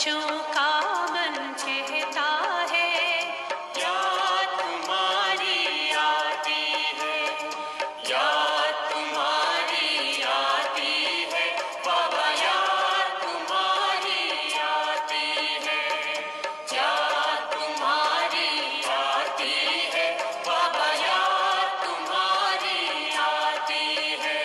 बच्चों का मन कहता है, याद तुम्हारी आती है, याद तुम्हारी आती है, बाबा याद तुम्हारी आती है, याद तुम्हारी आती है, बाबा याद तुम्हारी आती है।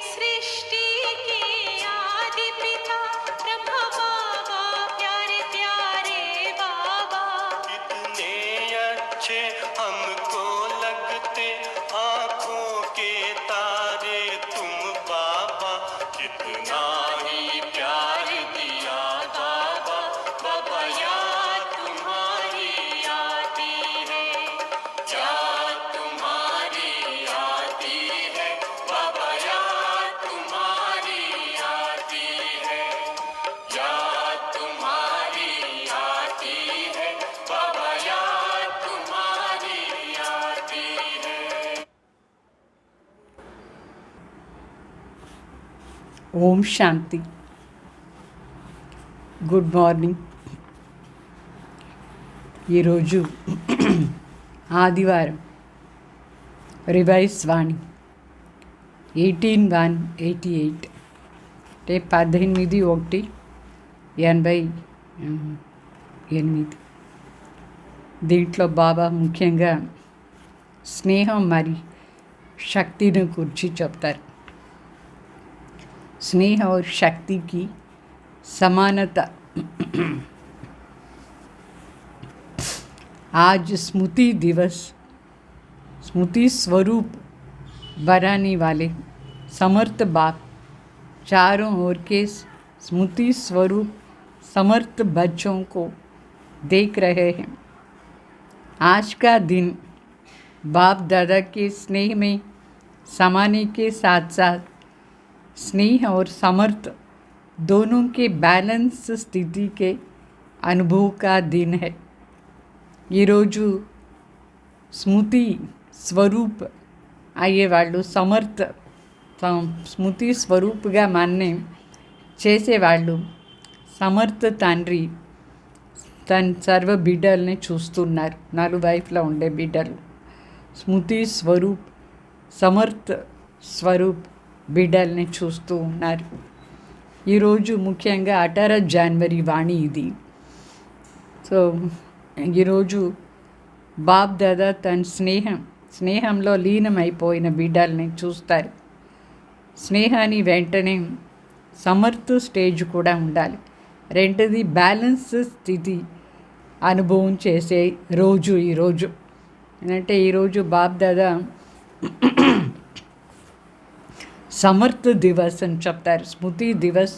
सृष्टि के आदि पिता ब्रह्मा बाबा, प्यारे प्यारे बाबा, कितने अच्छे हमको लगते आँखों के तारे तुम बाबा, कितना ही प्यार दिया बाबा, बाबा याद तुम्हारी आती है, याद तुम्हारी आती है, बाबा याद तुम्हारी आती है, याद तुम्हारी आती है, बाबा याद तुम्हारी आती है। ఓం శాంతి. Good morning. ఈరోజు ఆదివారం. రివైజ్ వాణి 18/1/88 అంటే 18/1/88. దీంట్లో బాబా ముఖ్యంగా స్నేహం మరి శక్తిని గురించి చెప్తారు. स्नेह और शक्ति की समानता. आज स्मृति दिवस, स्मृति स्वरूप बनाने वाले समर्थ बाप चारों ओर के स्मृति स्वरूप समर्थ बच्चों को देख रहे हैं. आज का दिन बाप दादा के स्नेह में समाने के साथ साथ स्नेह और समर्थ दोनों के बैलेंस स्थिति के अनुभव का दिन है. ఈరోజు స్మృతి స్వరూప్ అయ్యేవాళ్ళు, సమర్థ స్మృతి స్వరూపుగా మనని చేసేవాళ్ళు సమర్థ తండ్రి తన సర్వ బిడ్డల్ని చూస్తున్నారు. నలువైపులా ఉండే బిడ్డలు స్మృతి స్వరూప్ సమర్థ స్వరూప్ బిడ్డల్ని చూస్తూ ఉన్నారు. ఈరోజు ముఖ్యంగా 18 జనవరి వాణి ఇది. సో ఈరోజు బాప్ దాదా తన స్నేహంలో లీనమైపోయిన బిడ్డల్ని చూస్తారు. స్నేహాన్ని వెంటనే సమర్థ స్టేజ్ కూడా ఉండాలి. రెండోది బ్యాలెన్స్ స్థితి అనుభవం చేసే రోజు ఈరోజు. అంటే ఈరోజు బాప్ దాదా సమర్థ దివస్ అని చెప్తారు. స్మృతి దివస్,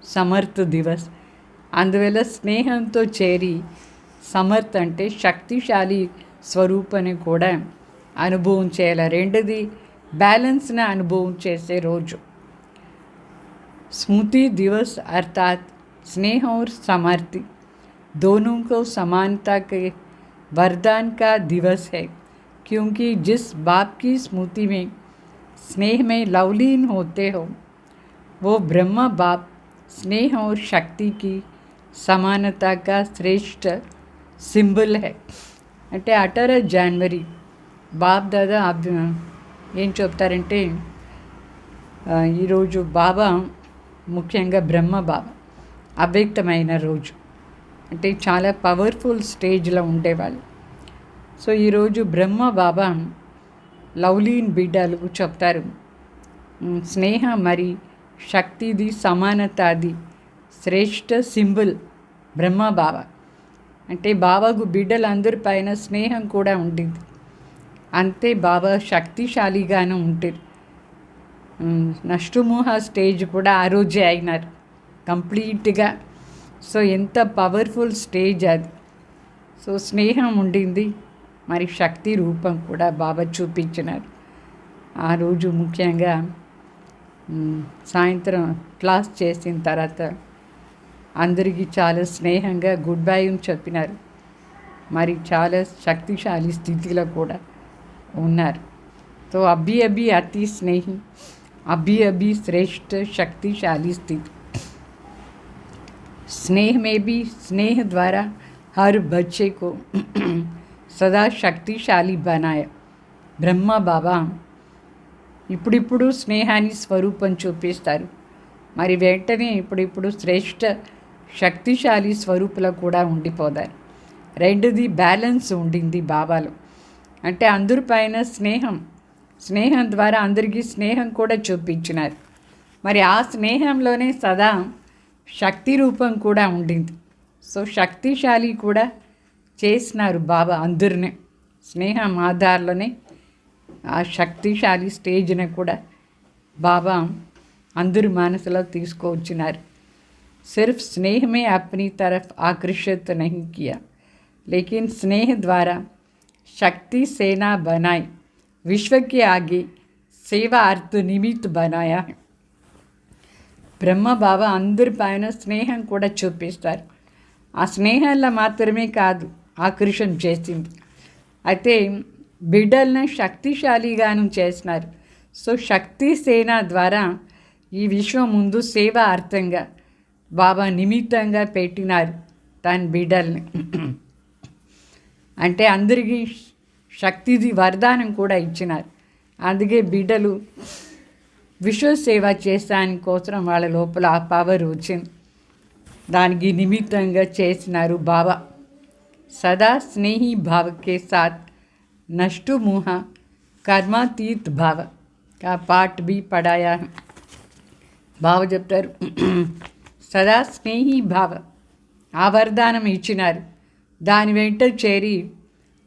సమర్థ దివస్. అందువల్ల స్నేహంతో చేరి సమర్థ అంటే శక్తిశాలి స్వరూపాన్ని కూడా అనుభవం చేయాలి. రెండోది బ్యాలెన్స్ని అనుభవం చేసే రోజు. स्मृति दिवस अर्थात स्नेह और समर्थि दोनों को समानता के वरदान का दिवस है, क्योंकि जिस बाप की स्मृति में स्नेह में लवलीन होते हो वो ब्रह्मा बाप स्नेह और शक्ति की समानता का श्रेष्ठ सिंबल है. అంటే 18 జనవరి బాప్ దాదా ఏం చెప్తారంటే ఈరోజు బాబా ముఖ్యంగా బ్రహ్మ బాబా అవ్యక్తమైన రోజు. అంటే చాలా పవర్ఫుల్ స్టేజ్లో ఉండేవాళ్ళు. సో ఈరోజు బ్రహ్మ బాబా లవ్లీన్ బిడ్డలు చెప్తారు, స్నేహ మరి శక్తిది సమానతాది శ్రేష్ఠ సింబల్ బ్రహ్మ బాబా. అంటే బాబాకు బిడ్డలందరి పైన స్నేహం కూడా ఉండింది. అంతే బాబా శక్తిశాలిగానే ఉంటారు. నష్టమోహ స్టేజ్ కూడా ఆ రోజే అయినారు కంప్లీట్గా. సో ఎంత పవర్ఫుల్ స్టేజ్ అది. సో స్నేహం ఉండింది, మరి శక్తి రూపం కూడా బాబా చూపించినారు. ఆ రోజు ముఖ్యంగా సాయంత్రం క్లాస్ చేసిన తర్వాత అందరికీ చాలా స్నేహంగా గుడ్ బై చెప్పినారు. మరి చాలా శక్తిశాలి స్థితిలో కూడా ఉన్నారు. तो अभी अभी अति स्नेही, अभी अभी श्रेष्ठ शक्तिशाली स्थिति. स्नेह में भी स्नेह द्वारा हर बच्चे को सदा शक्तिशाली बनाया. బ్రహ్మ బాబా ఇప్పుడిప్పుడు స్నేహాన్ని స్వరూపం చూపిస్తారు. మరి వెంటనే ఇప్పుడిప్పుడు శ్రేష్ఠ శక్తిశాలి స్వరూపులో కూడా ఉండిపోతారు. రెండుది బ్యాలెన్స్ ఉండింది బాబాలో. అంటే అందరిపైన స్నేహం ద్వారా అందరికీ స్నేహం కూడా చూపించినారు. మరి ఆ స్నేహంలోనే సదా శక్తి రూపం కూడా ఉండింది. సో శక్తిశాలి కూడా చేసినారు బాబా అందరినీ. స్నేహం ఆధారంలోనే ఆ శక్తిశాలి స్టేజ్ని కూడా బాబా అందరి మనసులో తీసుకువచ్చినారు. सिर्फ स्नेह में अपनी तरफ आकर्षित नहीं किया, लेकिन स्नेह द्वारा शक्ति सेना बनाई, विश्व के आगे सेवा अर्थ निमित्त बनाया है. బ్రహ్మ బాబా అందరి పైన స్నేహం కూడా చూపిస్తారు. ఆ స్నేహంలో మాత్రమే కాదు ఆకర్షణ చేసింది, అయితే బిడ్డలను శక్తిశాలిగాను చేసినారు. సో శక్తి సేన ద్వారా ఈ విశ్వం ముందు సేవ అర్థంగా బాబా నిమిత్తంగా పెట్టినారు తన బిడ్డల్ని. అంటే అందరికీ శక్తిది వరదానం కూడా ఇచ్చినారు. అందుకే బిడ్డలు విశ్వసేవ చేసాని కోసం వాళ్ళ లోపల ఆ పవర్ వచ్చింది. దానికి నిమిత్తంగా చేసినారు బాబా. సదా స్నేహి భావ కే సాత్ నష్టు ముహ కర్మాతీత్ భావ కా పాఠ్ भी పడాయా. బాబా చెప్తారు సదా స్నేహి భావ ఆ వరదానం ఇచ్చినారు. దాని వెంట చేరి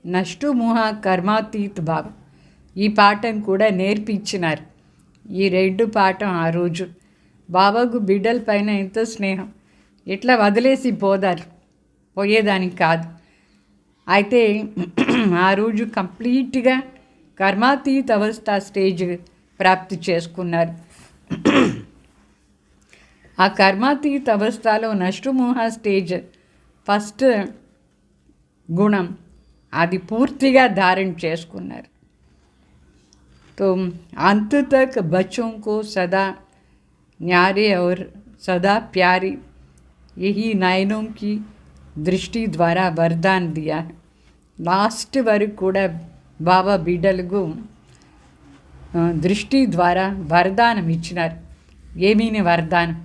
నష్టు ముహ కర్మాతీత్ భావ ఈ పాఠం కూడా నేర్పించినారు. ఈ రెండు పాఠం ఆ రోజు బాబాకు బిడ్డల పైన ఎంతో స్నేహం, ఇట్లా వదిలేసి పోయేదానికి కాదు. అయితే ఆ రోజు కంప్లీట్గా కర్మాతీత అవస్థ స్టేజ్ ప్రాప్తి చేసుకున్నారు. ఆ కర్మాతీత అవస్థలో నష్టమోహ స్టేజ్ ఫస్ట్ గుణం అది పూర్తిగా ధారణ చేసుకున్నారు. तो अंत तक बच्चों को सदा न्यारे और सदा प्यारे यही नयनों की दृष्टि द्वारा वरदान दिया है. लास्ट वరకు కూడా బాబా బిడ్డలకు దృష్టి ద్వారా వరదానం ఇచ్చినారు. ఏమీని వరదానం?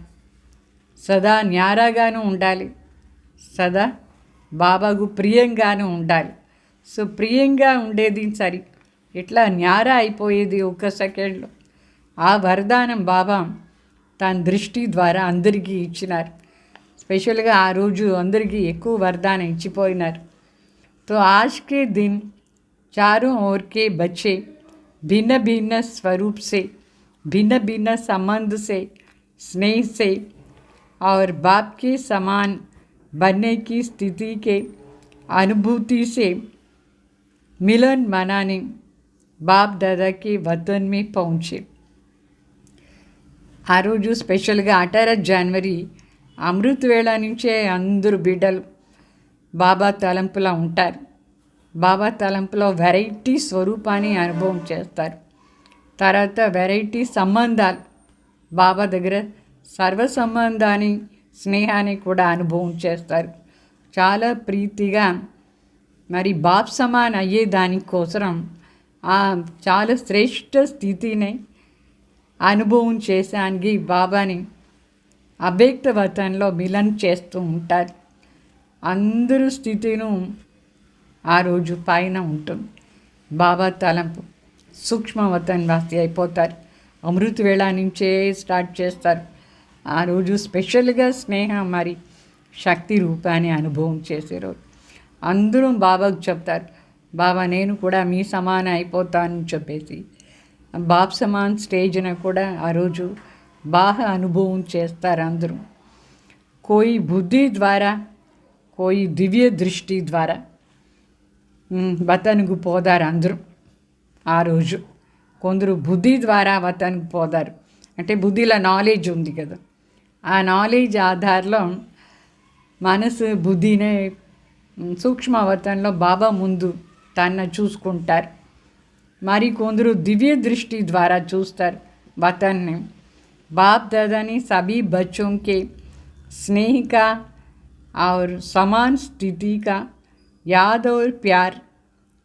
సదా న్యారాగాను ఉండాలి, సదా బాబాకు ప్రియంగాను ఉండాలి. సో ప్రియంగా ఉండేది సరి, ఇట్లా న్యారా అయిపోయేది ఒక్క సెకండ్లో. ఆ వరదానం బాబా తన దృష్టి ద్వారా అందరికీ ఇచ్చినారు. స్పెషల్గా ఆ రోజు అందరికీ ఎక్కువ వరదానం ఇచ్చిపోయినారు. तो आज के दिन चारों ओर के बच्चे भिन्न भिन्न स्वरूप से, भिन्न भिन्न संबंध से, स्नेह से और बाप के समान बनने की स्थिति के अनुभूति से मिलन मनाने బాప్ దాదాకి వతన్ మే పहुँचे. ఆ రోజు స్పెషల్గా 18 జనవరి అమృత వేళ నుంచే అందరూ బిడ్డలు బాబా తలంపులో ఉంటారు. బాబా తలంపులో వెరైటీ స్వరూపాన్ని అనుభవం చేస్తారు. తర్వాత వెరైటీ సంబంధాలు బాబా దగ్గర సర్వ సంబంధాన్ని స్నేహాన్ని కూడా అనుభవం చేస్తారు. చాలా ప్రీతిగా మరి బాప్ సమాన్ అయ్యే దానికోసం చాలా శ్రేష్ఠ స్థితిని అనుభవం చేసానికి బాబాని అవ్యక్త వతన్లో మిలన్ చేస్తూ ఉంటారు. అందరూ స్థితిను ఆ రోజు పైన ఉంటుంది. బాబా తలంపు సూక్ష్మవతన్ వాసి అయిపోతారు. అమృత వేళ నుంచే స్టార్ట్ చేస్తారు. ఆ రోజు స్పెషల్గా స్నేహం మరి శక్తి రూపాన్ని అనుభవం చేసే రోజు అందరూ బాబాకు చెప్తారు, బాబా నేను కూడా మీ సమాన అయిపోతానని చెప్పేసి బాప్ సమాన్ స్టేజ్ను కూడా ఆ రోజు బాగా అనుభవం చేస్తారు అందరూ. కోయి బుద్ధి ద్వారా, కోయి దివ్య దృష్టి ద్వారా వతన్కు పోదారు అందరూ. ఆ రోజు కొందరు బుద్ధి ద్వారా వతన్కు పోదారు, అంటే బుద్ధిలో నాలెడ్జ్ ఉంది కదా, ఆ నాలెడ్జ్ ఆధారంలో మనసు బుద్ధినే సూక్ష్మ అవతారంలో బాబా ముందు తన చూసుకుంటారు. మరి కొందరు దివ్య దృష్టి ద్వారా చూస్తారు वतन बाप दादा ने सभी बच्चों के स्नेह का और समान स्थिति का याद और प्यार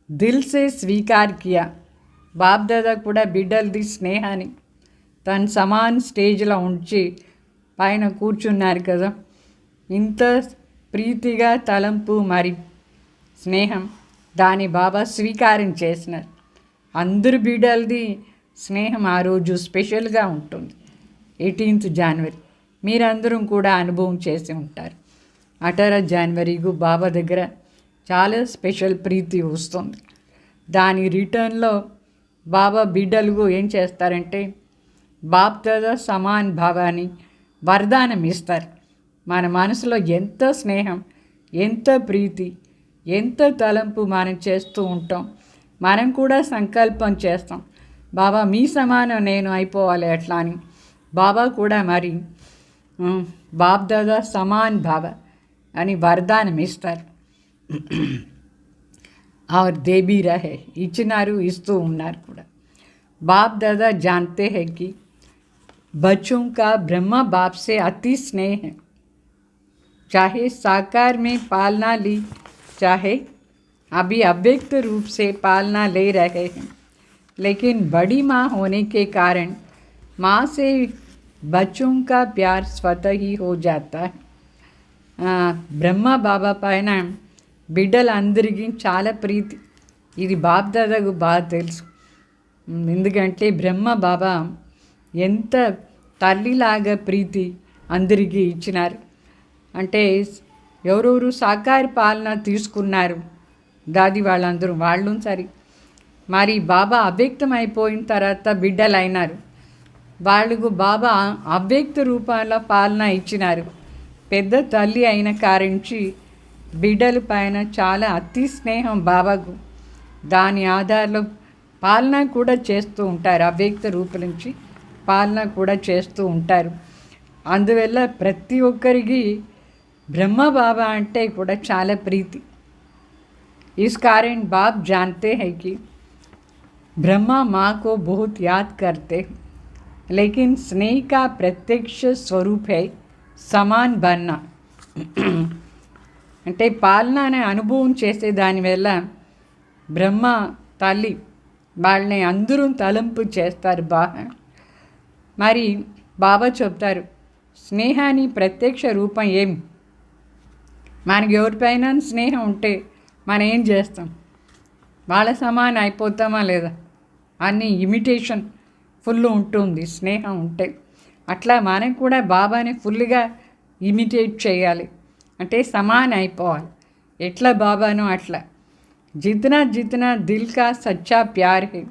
दिल से स्वीकार किया. బాప్ దాదా కూడా బిడ్డలది స్నేహాన్ని తన సమాన్ స్టేజ్లో ఉంచి పైన కూర్చున్నారు కదా, ఇంత ప్రీతిగా తలంపు మరి స్నేహం దాని బాబా స్వీకారం చేసినారు. అందరు బిడ్డలది స్నేహం ఆ రోజు స్పెషల్గా ఉంటుంది. 18 జనవరి మీరందరూ కూడా అనుభవం చేసి ఉంటారు. 18 జనవరికు బాబా దగ్గర చాలా స్పెషల్ ప్రీతి వస్తుంది. దాని రిటర్న్లో బాబా బిడ్డలకు ఏం చేస్తారంటే బాప్ దాదా సమాన్ భావాన్ని వరదానం ఇస్తారు. మన మనసులో ఎంత స్నేహం, ఎంత ప్రీతి, ఎంత తలంపు మనం చేస్తూ ఉంటాం. మనం కూడా సంకల్పం చేస్తాం, బాబా మీ సమానం నేను అయిపోవాలి ఎట్లా అని. బాబా కూడా మరి బాప్ దాదా సమాన్ భావ అని వరదానం ఇస్తారు. और दे भी रहे इच्छनारू इस्तू उन्नार कूड़ा. बाप दादा जानते हैं कि बच्चों का ब्रह्मा बाप से अति स्नेह है. चाहे साकार में पालना ली, चाहे अभी अव्यक्त रूप से पालना ले रहे हैं, लेकिन बड़ी माँ होने के कारण माँ से बच्चों का प्यार स्वतः ही हो जाता है. ब्रह्मा बाबा पायना బిడ్డలందరికీ చాలా ప్రీతి. ఇది బాప్ దాదాకు బాగా తెలుసు. ఎందుకంటే బ్రహ్మ బాబా ఎంత తల్లిలాగా ప్రీతి అందరికీ ఇచ్చినారు. అంటే ఎవరెవరు సాకార పాలన తీసుకున్నారు దాది వాళ్ళందరూ వాళ్ళు సరి. మరి బాబా అవ్యక్తం అయిపోయిన తర్వాత బిడ్డలు అయినారు. వాళ్ళకు బాబా అవ్యక్త రూపంలో పాలన ఇచ్చినారు. పెద్ద తల్లి అయిన కారించి బిడ్డల పైన చాలా అతి స్నేహం బాబాకు. దాని ఆధారంలో పాలన కూడా చేస్తూ ఉంటారు. అవ్యక్త రూపం నుంచి పాలన కూడా చేస్తూ ఉంటారు. అందువల్ల ప్రతి ఒక్కరికి బ్రహ్మ బాబా అంటే కూడా చాలా ప్రీతి. इस कारण बाप जानते हैं कि ब्रह्मा माँ को बहुत याद करते, लेकिन स्नेह का प्रत्यक्ष स्वरूप है समान बनना. అంటే పాలన అనే అనుభవం చేసే దానివల్ల బ్రహ్మ తల్లి వాళ్ళని అందరూ తలంపు చేస్తారు బాగా. మరి బాబా చెప్తారు స్నేహాన్ని ప్రత్యక్ష రూపం ఏమి. మనకి ఎవరిపైన స్నేహం ఉంటే మనం ఏం చేస్తాం, వాళ్ళ సమానం అయిపోతామా లేదా, అన్ని ఇమిటేషన్ ఫుల్ ఉంటుంది స్నేహం ఉంటే. అట్లా మనం కూడా బాబాని ఫుల్గా ఇమిటేట్ చేయాలి, అంటే సమాన అయిపోవాలి. ఎట్లా బాబాను అట్లా. जितना जितना दिल का सच्चा प्यार है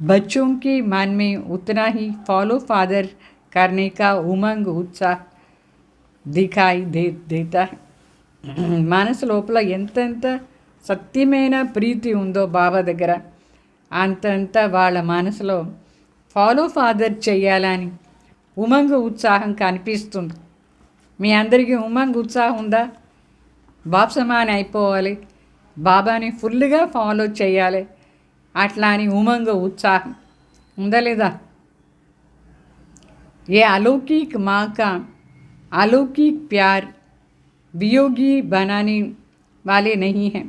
बच्चों के मन में उतना ही फॉलो फादर करने का उमंग उत्साह दिखाई देता है. మనసు లోపల ఎంతెంత సత్యమైన ప్రీతి ఉందో బాబా దగ్గర అంతంత వాళ్ళ మనసులో ఫాలో ఫాదర్ చేయాలని ఉమంగ ఉత్సాహం కనిపిస్తుంది. మీ అందరికీ ఉమంగ ఉత్సాహం ఉందా? బాబ్ సమాన్ అయిపోవాలి, బాబాని ఫుల్గా ఫాలో చేయాలి అట్లా అని ఉమంగ ఉత్సాహం ఉందా లేదా? ఏ अलौकिक माँ का अलौकिक प्यार वियोगी बनाने वाले नहीं हैं.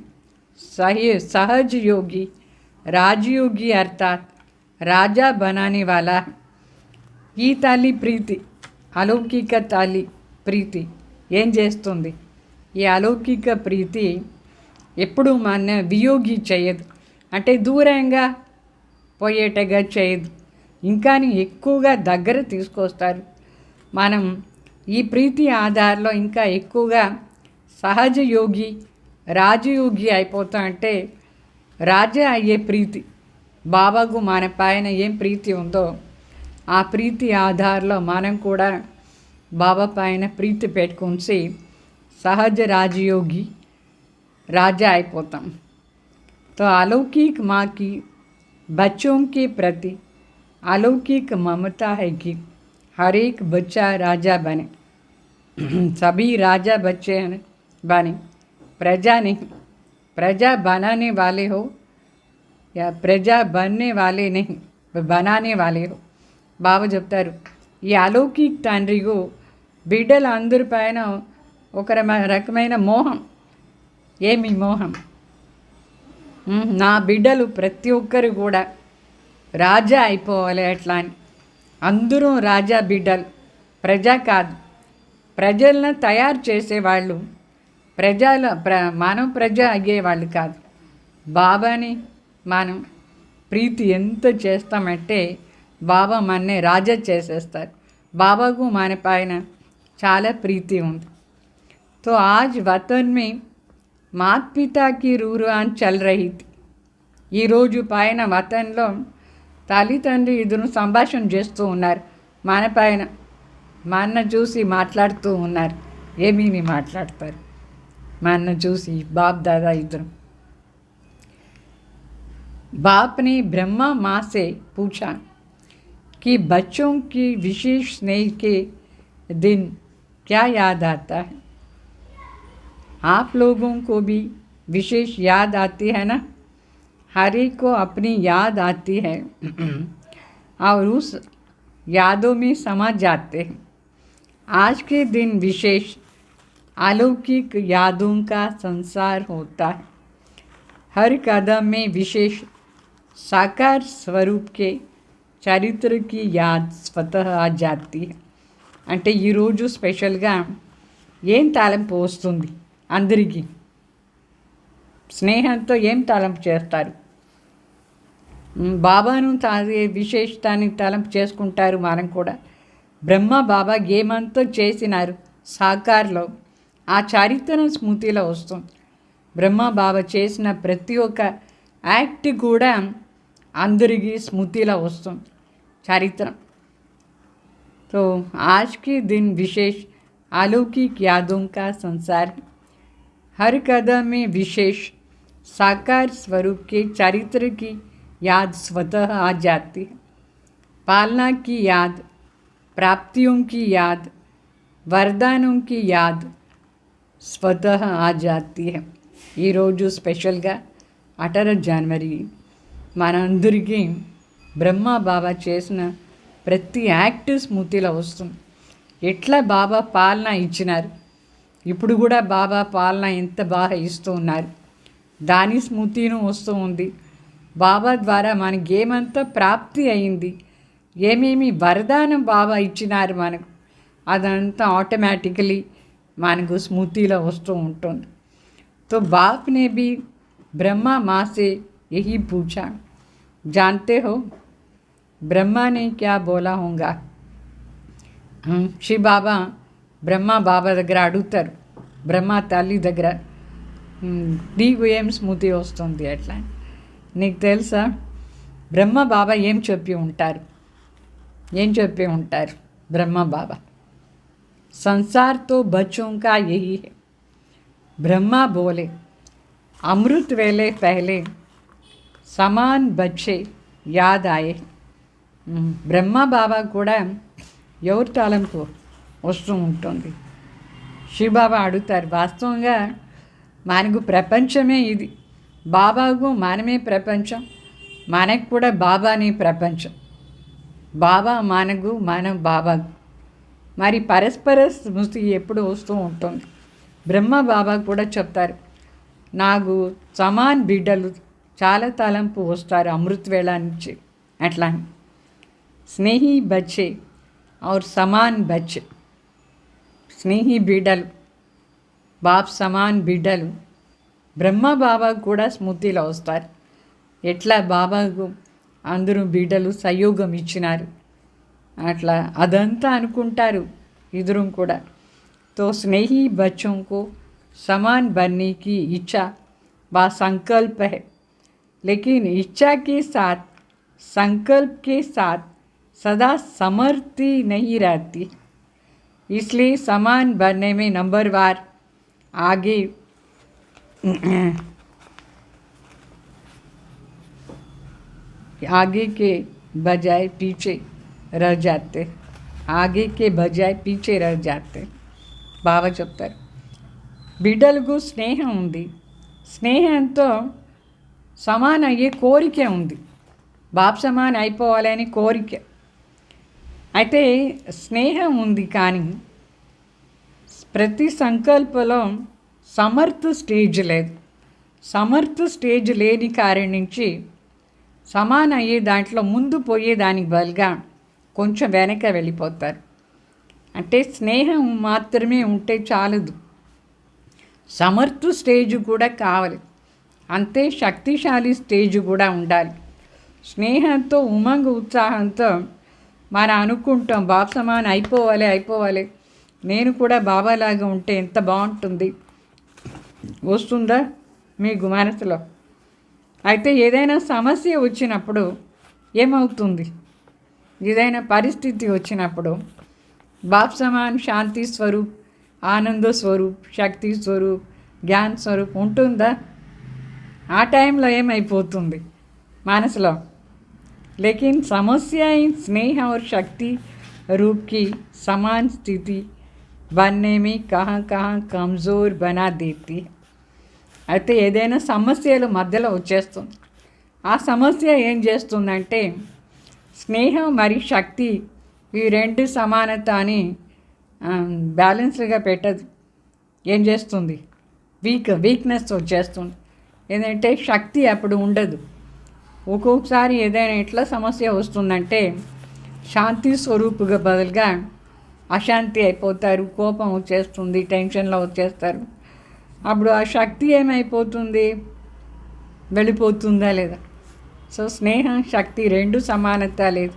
सही सहज योगी राजयोगी अर्थात राजा बनाने वाला है. ఈ తల్లి ప్రీతి అలౌకిక తల్లి ప్రీతి ఏం చేస్తుంది? ఈ అలౌకిక ప్రీతి ఎప్పుడు మన వియోగి చేయదు, అంటే దూరంగా పోయేటగా చేయదు, ఇంకా ఎక్కువగా దగ్గర తీసుకొస్తారు. మనం ఈ ప్రీతి ఆధారంలో ఇంకా ఎక్కువగా సహజ యోగి రాజయోగి అయిపోతాం. అంటే రాజా అయ్యే ప్రీతి బాబాకు మన పైన ఏం ప్రీతి ఉందో ఆ ప్రీతి ఆధారంలో మనం కూడా బాబా పైన ప్రీతి పెట్టుకుని సహజ రాజయోగి राजा అయిపోతాం. तो अलौकिक माँ की बच्चों के प्रति अलौकिक ममता है कि हर एक बच्चा राजा बने। सभी राजा बच्चे हैं बने, प्रजा नहीं। प्रजा बनाने वाले हो या प्रजा बनने वाले नहीं, बनाने वाले हो. బాబా చెప్తారు, ఈ అలౌకిక్ తండ్రికు బిడ్డలందరి పైన ఒక రకమైన మోహం. ఏమి మోహం? నా బిడ్డలు ప్రతి ఒక్కరు కూడా రాజా అయిపోవాలి అట్లా అని. అందరూ రాజా బిడ్డలు, ప్రజా కాదు. ప్రజలను తయారు చేసేవాళ్ళు, మనం ప్రజ అయ్యేవాళ్ళు కాదు. బాబాని మనం ప్రీతి ఎంత చేస్తామంటే బాబా మననే రాజా చేసేస్తారు. బాబాకు మన పైన చాలా ప్రీతి ఉంది. तो आज वतन में माता पिता की रूरान चल रही थी. ఈరోజు పైన వతన్లో తల్లిదండ్రి ఇద్దరు సంభాషణ చేస్తూ ఉన్నారు. మన పైన మన చూసి మాట్లాడుతూ ఉన్నారు. ఏమేమి మాట్లాడతారు? మన చూసి బాప్ దాదా ఇద్దరు. बाप ने ब्रह्मा माँ से पूछा कि बच्चों की विशेष स्नेह के दिन क्या याद आता है? आप लोगों को भी विशेष याद आती है ना? हर एक को अपनी याद आती है और उस यादों में समा जाते हैं. आज के दिन विशेष अलौकिक यादों का संसार होता है. हर कदम में विशेष साकार स्वरूप के చరిత్ర की याद स्वतः आ जाती है. అంటే ఈరోజు స్పెషల్గా ఏం తలంపు వస్తుంది అందరికీ? స్నేహంతో ఏం తలంపు చేస్తారు? బాబాను విశేషతాన్ని తలంపు చేసుకుంటారు. మనం కూడా బ్రహ్మ బాబా ఏమంతా చేసినారు సాకార్లో, ఆ చరిత్ర స్మృతిలో వస్తుంది. బ్రహ్మ బాబా చేసిన ప్రతి ఒక్క యాక్ట్ కూడా అందరికీ స్మృతిలో వస్తుంది చరిత్ర. तो आज के दिन विशेष अलौकिक यादों का संसार. हर कदम में विशेष साकार स्वरूप के चरित्र की याद स्वतः आ जाती है. पालना की याद, प्राप्तियों की याद, वरदानों की याद स्वतः आ जाती है. ఈ రోజు స్పెషల్గా 18 జనవరి మనందరికీ బ్రహ్మ బాబా చేసిన ప్రతి యాక్ట్ స్మృతిలో వస్తుంది. ఎట్లా బాబా పాలన ఇచ్చినారు, ఇప్పుడు కూడా బాబా పాలన ఎంత బాగా ఇస్తూ ఉన్నారు, దాని స్మృతిను వస్తూ ఉంది. బాబా ద్వారా మనకి ఏమంతా ప్రాప్తి అయింది, ఏమేమి వరదానం బాబా ఇచ్చినారు మనకు, అదంతా ఆటోమేటికలీ మనకు స్మృతిలో వస్తూ ఉంటుంది. तो बाप ने भी ब्रह्मा माँ से यही पूछा. जानते हो ब्रह्मा ने क्या बोला होगा? శివ బాబా బ్రహ్మ బాబా దగ్గర అడుగుతారు. బ్రహ్మ తల్లి దగ్గర నీకు ఏం స్మృతి వస్తుంది అట్లా, నీకు తెలుసా బ్రహ్మ బాబా ఏం చెప్పి ఉంటారు? ఏం చెప్పి ఉంటారు బ్రహ్మ బాబా? संसार तो बच्चों का यही है. ब्रह्मा बोले, अमृत वेले पहले समान बच्चे याद आए. బ్రహ్మ బాబా కూడా ఎవరి తలంపు వస్తూ ఉంటుంది. శివబాబా అడుగుతారు, వాస్తవంగా మనకు ప్రపంచమే ఇది, బాబాకు మనమే ప్రపంచం, మనకు కూడా బాబానే ప్రపంచం. బాబా మనకు, మనం బాబాకు. మరి పరస్పర స్మృతి ఎప్పుడు వస్తూ ఉంటుంది. బ్రహ్మ బాబా కూడా చెప్తారు, నాకు సమాన్ బిడ్డలు చాలా తలంపు వస్తారు అమృత వేళ నుంచి అట్లా. స్నేహి బచ్చే और సమాన్ బచ్చే, స్నేహి బిడ్డలు, బాప్ సమాన్ బిడ్డలు బ్రహ్మ బాబా కూడా స్మృతిలో వస్తారు. ఎట్లా బాబాకు అందరూ బిడ్డలు సహయోగం ఇచ్చినారు అట్లా అదంతా అనుకుంటారు ఇద్దరు కూడా. तो स्नेही बच्चों को समान बनने की इच्छा व संकल्प है, लेकिन इच्छा के साथ संकल्प के साथ सदा समर्थी नहीं रहती. इसलिए समान बनने में नंबरवार आगे के बजाय पीछे रह जाते, ఆగే కే బజాయ్ పీచే రह जाते. బాబా చెప్తారు బిడ్డలకు స్నేహం ఉంది, స్నేహంతో సమాన అయ్యే కోరిక ఉంది, బాప్ సమాన్ అయిపోవాలని కోరిక. అయితే స్నేహం ఉంది కానీ ప్రతి సంకల్పంలో సమర్థ స్టేజ్ లేదు. సమర్థ స్టేజ్ లేని కారణం నుంచి సమాన అయ్యే దాంట్లో ముందు పోయేదానికి బదులుగా కొంచెం వెనక వెళ్ళిపోతారు. అంటే స్నేహం మాత్రమే ఉంటే చాలదు, సమర్థ స్టేజ్ కూడా కావాలి, అంతే శక్తిశాలి స్టేజ్ కూడా ఉండాలి. స్నేహంతో ఉమంగ ఉత్సాహంతో మనం అనుకుంటాం బాబా సమాన్ అయిపోవాలి, నేను కూడా బాబాలాగా ఉంటే ఎంత బాగుంటుంది, వస్తుందా మీకు మనసులో? అయితే ఏదైనా సమస్య వచ్చినప్పుడు ఏమవుతుంది, ఏదైనా పరిస్థితి వచ్చినప్పుడు బాప్ సమాన్ శాంతి స్వరూప్, ఆనంద స్వరూప్, శక్తి స్వరూప్, జ్ఞాన్ స్వరూప్ ఉంటుందా? ఆ టైంలో ఏమైపోతుంది మనసులో? लेकिन समस्या इन स्नेह और शक्ति रूप की समान स्थिति बनने में कहाँ कहाँ कमज़ोर बना देती है. అయితే ఏదైనా సమస్యలు మధ్యలో వచ్చేస్తుంది. ఆ సమస్య ఏం చేస్తుందంటే స్నేహం మరియు శక్తి ఈ రెండు సమానత అని బ్యాలెన్స్గా పెట్టదు. ఏం చేస్తుంది? వీక్నెస్ వచ్చేస్తుంది. ఏంటంటే శక్తి అప్పుడు ఉండదు. ఒక్కొక్కసారి ఏదైనా ఎట్లా సమస్య వస్తుందంటే శాంతి స్వరూపుగా బదులుగా అశాంతి అయిపోతారు, కోపం వచ్చేస్తుంది, టెన్షన్లో వచ్చేస్తారు. అప్పుడు ఆ శక్తి ఏమైపోతుంది? వెళ్ళిపోతుందా లేదా? సో స్నేహం శక్తి రెండు సమానత లేదు,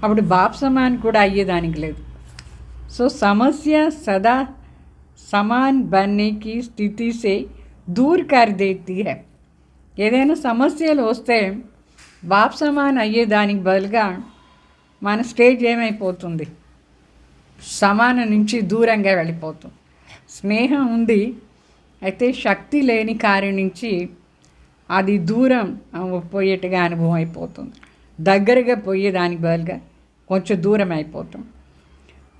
అప్పుడు బాప్ సమాన్ కూడా అయ్యేదానికి లేదు. సో సమస్య సదా సమాన్ బన్నేకి స్థితి సే దూర్ కర్ దేతీ హై. ఏదైనా సమస్యలు వస్తే బాప్ సమాన్ అయ్యేదానికి బదులుగా మన స్టేజ్ ఏమైపోతుంది? సమాన నుంచి దూరంగా వెళ్ళిపోతుంది. స్నేహం ఉంది, అయితే శక్తి లేని కారణం నుంచి అది దూరం పోయేట్టుగా అనుభవం అయిపోతుంది. దగ్గరగా పోయేదానికి బదులుగా కొంచెం దూరం అయిపోతాం.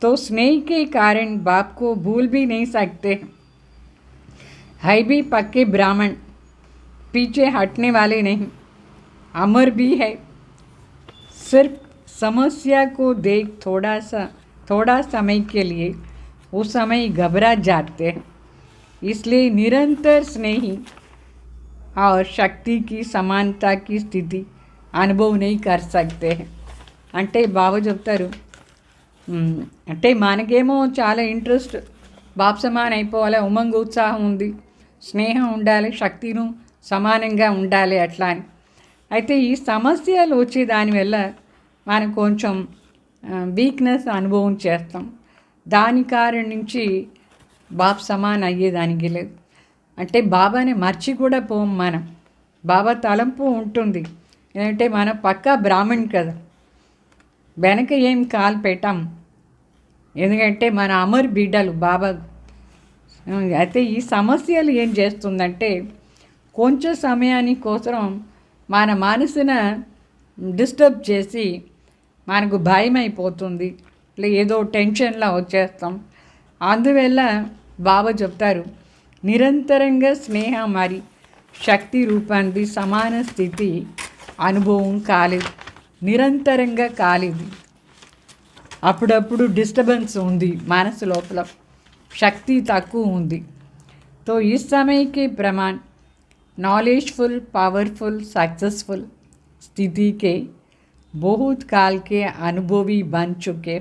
तो स्नेह के कारण बाप को भूल भी नहीं सकते, है भी पक्के ब्राह्मण, पीछे हटने वाले नहीं, अमर भी है. सिर्फ समस्या को देख थोड़ा समय के लिए उस समय घबरा जाते हैं. इसलिए निरंतर स्नेही और शक्ति की समानता की स्थिति अनुभव नहीं कर सकते हैं. అంటే బాబా చెప్తారు, అంటే మనకేమో చాలా ఇంట్రెస్ట్, బాప్ సమాన్ అయిపోవాలి, ఉమంగ ఉత్సాహం ఉంది, స్నేహం ఉండాలి, శక్తిను సమానంగా ఉండాలి అట్లా అని. అయితే ఈ సమస్యలు వచ్చే దానివల్ల మనం కొంచెం వీక్నెస్ అనుభవం చేస్తాం. దాని కారణం నుంచి బాప్ సమాన్ అయ్యేదానికి లేదు. అంటే బాబాని మర్చి కూడా పోం మనం. బాబా తలంపు ఉంటుంది, ఏంటంటే మనం పక్కా బ్రాహ్మణ్ కదా, వెనక ఏం కాలు పెట్టాం, ఎందుకంటే మన అమర్ బిడ్డలు బాబా. అయితే ఈ సమస్యలు ఏం చేస్తుందంటే కొంచెం సమయానికి కోసం మన మనసును డిస్టర్బ్ చేసి మనకు భయం అయిపోతుంది, ఏదో టెన్షన్లా వచ్చేస్తాం. అందువల్ల బాబా చెప్తారు, నిరంతరంగా స్నేహ మరి శక్తి రూపాన్ని సమాన స్థితి అనుభవం కాలేదు, నిరంతరంగా కాలేదు. అప్పుడప్పుడు డిస్టర్బెన్స్ ఉంది మనసు లోపల, శక్తి తక్కువ ఉంది. तो इस समय के प्रमाण नॉलेजफुल, पावरफुल, सक्सेसफुल स्थिति के बहुत काल के अनुभवी बन चुके,